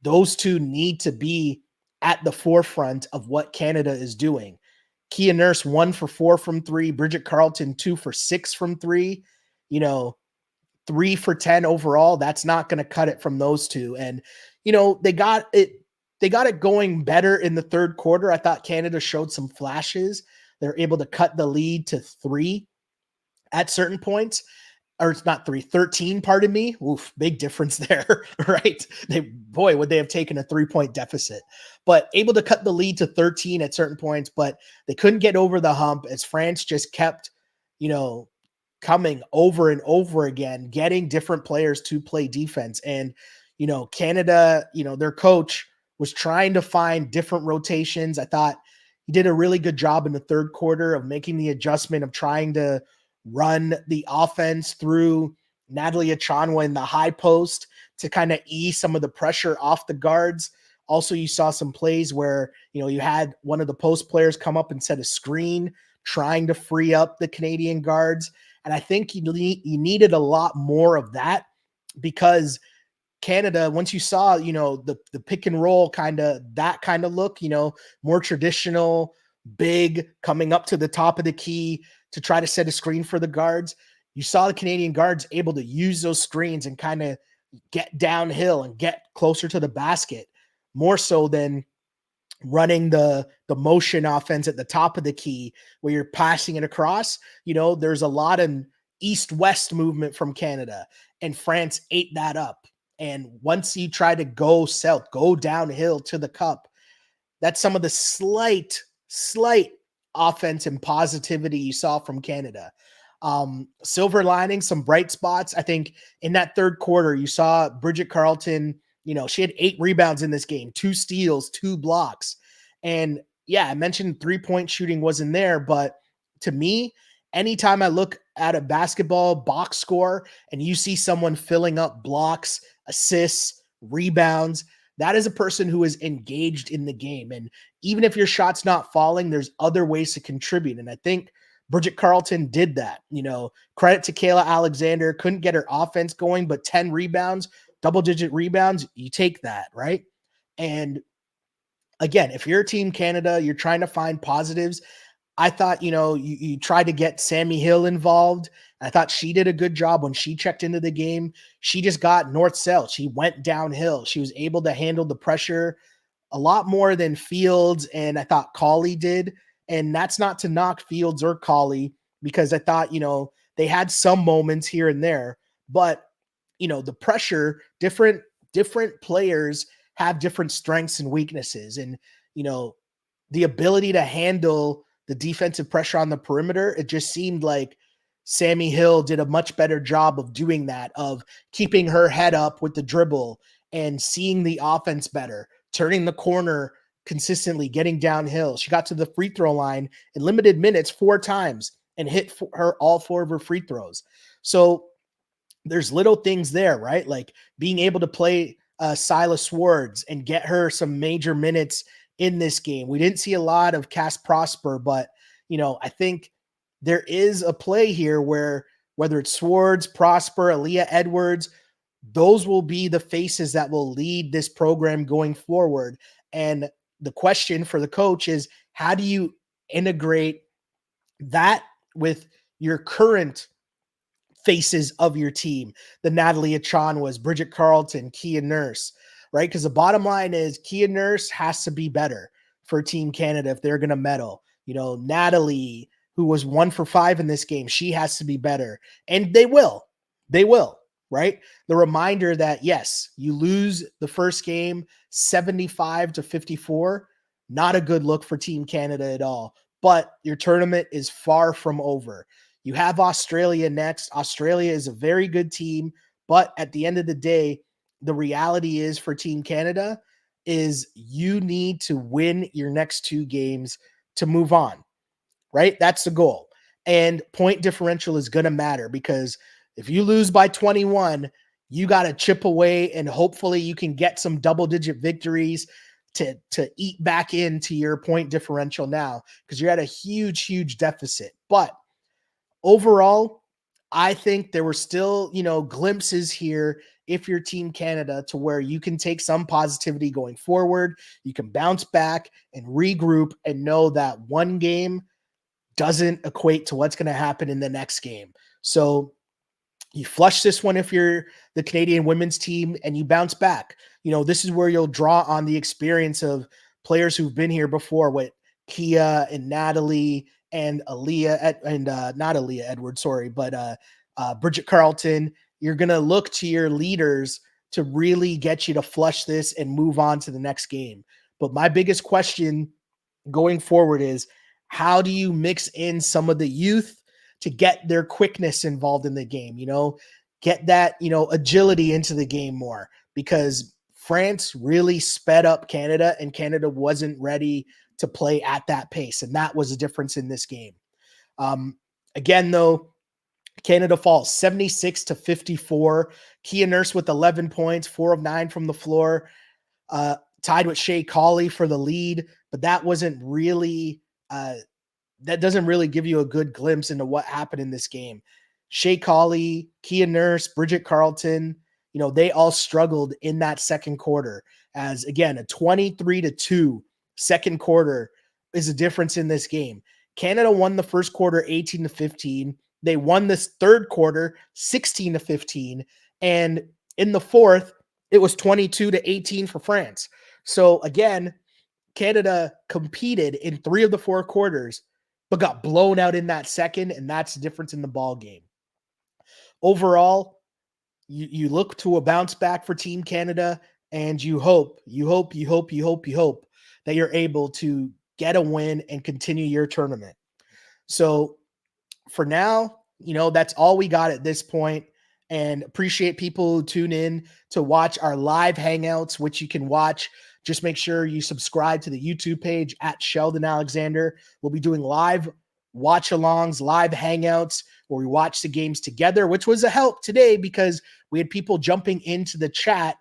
those 2 need to be at the forefront of what Canada is doing. Kia Nurse 1 for 4 from 3, Bridget Carleton 2 for 6 from 3, 3 for 10 overall. That's not going to cut it from those 2. And, they got it going better in the third quarter. I thought Canada showed some flashes. They're able to cut the lead to 3 at certain points. Or it's not 3, 13, pardon me. Oof, big difference there, right? Would they have taken a 3-point deficit, but able to cut the lead to 13 at certain points, but they couldn't get over the hump as France just kept, coming over and over again, getting different players to play defense. And, Canada, their coach was trying to find different rotations. I thought he did a really good job in the third quarter of making the adjustment of trying to run the offense through Natalie Achonwa in the high post to kind of ease some of the pressure off the guards. Also, you saw some plays where, you had one of the post players come up and set a screen, trying to free up the Canadian guards. And I think you needed a lot more of that, because Canada, once you saw, the pick and roll that kind of look, more traditional, big, coming up to the top of the key to try to set a screen for the guards, you saw the Canadian guards able to use those screens and kind of get downhill and get closer to the basket, more so than running the motion offense at the top of the key where you're passing it across. There's a lot of east-west movement from Canada, and France ate that up. And once you try to go south, go downhill to the cup, that's some of the slight offense and positivity you saw from Canada. Silver lining, some bright spots. I think in that third quarter, you saw Bridget Carleton, she had 8 rebounds in this game, 2 steals, 2 blocks. And yeah, I mentioned 3-point shooting wasn't there, but to me, anytime I look at a basketball box score and you see someone filling up blocks, assists, rebounds, that is a person who is engaged in the game. And even if your shot's not falling, there's other ways to contribute. And I think Bridget Carleton did that. Credit to Kayla Alexander, couldn't get her offense going, but 10 rebounds, double-digit rebounds, you take that, right? And again, if you're Team Canada, you're trying to find positives. I thought, you tried to get Sammy Hill involved. I thought she did a good job when she checked into the game. She just got north-south. She went downhill. She was able to handle the pressure a lot more than Fields and I thought Cauley did. And that's not to knock Fields or Cauley because I thought, they had some moments here and there, but the pressure, different players have different strengths and weaknesses. And, you know, the ability to handle the defensive pressure on the perimeter, it just seemed like Sammy Hill did a much better job of doing that, of keeping her head up with the dribble and seeing the offense better, turning the corner consistently, getting downhill. She got to the free throw line in limited minutes 4 times and hit her all 4 of her free throws. So there's little things there, right? Like being able to play Silas Swords and get her some major minutes in this game. We didn't see a lot of Cass Prosper, but I think there is a play here where whether it's Swords, Prosper, Aaliyah Edwards, those will be the faces that will lead this program going forward. And the question for the coach is, how do you integrate that with your current faces of your team? The Natalie Achanwas, Bridget Carlton, Kia Nurse, right? Because the bottom line is Kia Nurse has to be better for Team Canada if they're going to medal. Natalie, who was 1 for 5 in this game, she has to be better. And they will. They will, right? The reminder that, yes, you lose the first game 75-54, not a good look for Team Canada at all. But your tournament is far from over. You have Australia next. Australia is a very good team, but at the end of the day, the reality is for Team Canada is you need to win your next 2 games to move on, right? That's the goal. And point differential is going to matter because if you lose by 21, you got to chip away and hopefully you can get some double-digit victories to eat back into your point differential now because you're at a huge deficit. But overall, I think there were still, glimpses here if you're Team Canada to where you can take some positivity going forward. You can bounce back and regroup and know that one game doesn't equate to what's going to happen in the next game. So you flush this one if you're the Canadian women's team and you bounce back. This is where you'll draw on the experience of players who've been here before with Kia and Natalie and Aaliyah and not Aaliyah Edwards, sorry, but Bridget Carlton. You're going to look to your leaders to really get you to flush this and move on to the next game. But my biggest question going forward is, how do you mix in some of the youth to get their quickness involved in the game? Get that, agility into the game more, because France really sped up Canada and Canada wasn't ready to play at that pace. And that was a difference in this game. Again, though, Canada falls 76-54. Kia Nurse with 11 points, 4 of 9 from the floor, tied with Shea Cauley for the lead. But that wasn't really, that doesn't really give you a good glimpse into what happened in this game. Shea Cauley, Kia Nurse, Bridget Carlton, they all struggled in that second quarter. As again, a 23-2 second quarter is a difference in this game. Canada won the first quarter 18-15. They won this third quarter 16-15. And in the fourth, it was 22-18 for France. So again, Canada competed in 3 of the 4 quarters, but got blown out in that second, and that's the difference in the ball game. Overall, you look to a bounce back for Team Canada, and you hope that you're able to get a win and continue your tournament. So for now, that's all we got at this point, and appreciate people who tune in to watch our live hangouts, which you can watch. Just make sure you subscribe to the YouTube page at Sheldon Alexander. We'll be doing live watch-alongs, live hangouts where we watch the games together, which was a help today because we had people jumping into the chat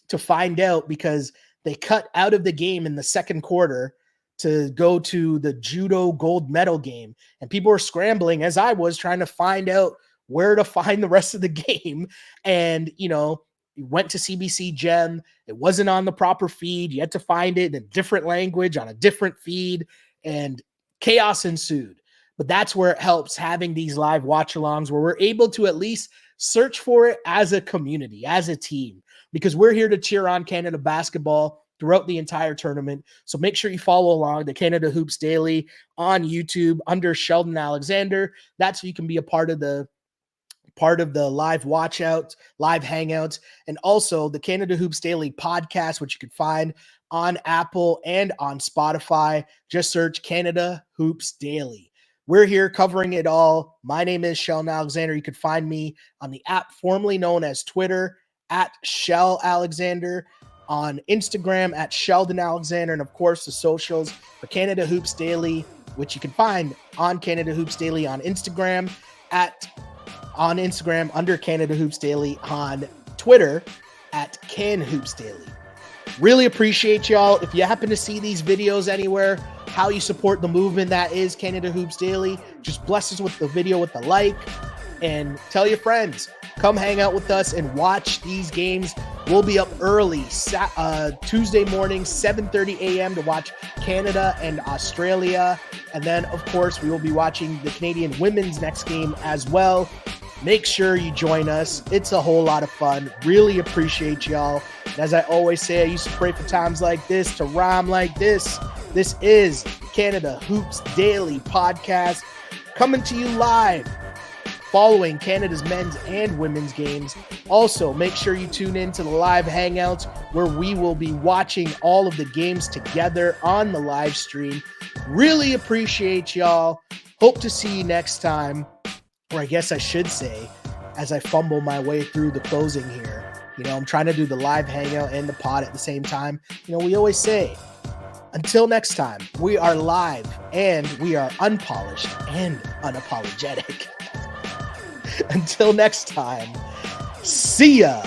to find out because they cut out of the game in the second quarter to go to the judo gold medal game. And people were scrambling, as I was, trying to find out where to find the rest of the game. And, you went to CBC Gem. It wasn't on the proper feed. You had to find it in a different language on a different feed. And chaos ensued. But that's where it helps having these live watch alongs where we're able to at least search for it as a community, as a team, because we're here to cheer on Canada basketball throughout the entire tournament. So make sure you follow along the Canada Hoops Daily on YouTube under Sheldon Alexander. That's so you can be a part of the live watch out, live hangouts, and also the Canada Hoops Daily podcast, which you can find on Apple and on Spotify. Just search Canada Hoops Daily. We're here covering it all. My name is Sheldon Alexander. You can find me on the app formerly known as Twitter at Shell Alexander, on Instagram at Sheldon Alexander, and of course the socials for Canada Hoops Daily, which you can find on Canada Hoops Daily on Instagram under Canada Hoops Daily, on Twitter at Can Hoops Daily. Really appreciate y'all. If you happen to see these videos anywhere, how you support the movement that is Canada Hoops Daily, just bless us with the video with a like and tell your friends. Come hang out with us and watch these games. We'll be up early Tuesday morning, 7:30 a.m. to watch Canada and Australia. And then, of course, we will be watching the Canadian women's next game as well. Make sure you join us. It's a whole lot of fun. Really appreciate y'all. And as I always say, I used to pray for times like this, to rhyme like this. This is Canada Hoops Daily podcast, coming to you live following Canada's men's and women's games. Also, make sure you tune in to the live hangouts where we will be watching all of the games together on the live stream. Really appreciate y'all. Hope to see you next time. Or I guess I should say, as I fumble my way through the closing here, I'm trying to do the live hangout and the pod at the same time. We always say, until next time, we are live and we are unpolished and unapologetic. Until next time, see ya.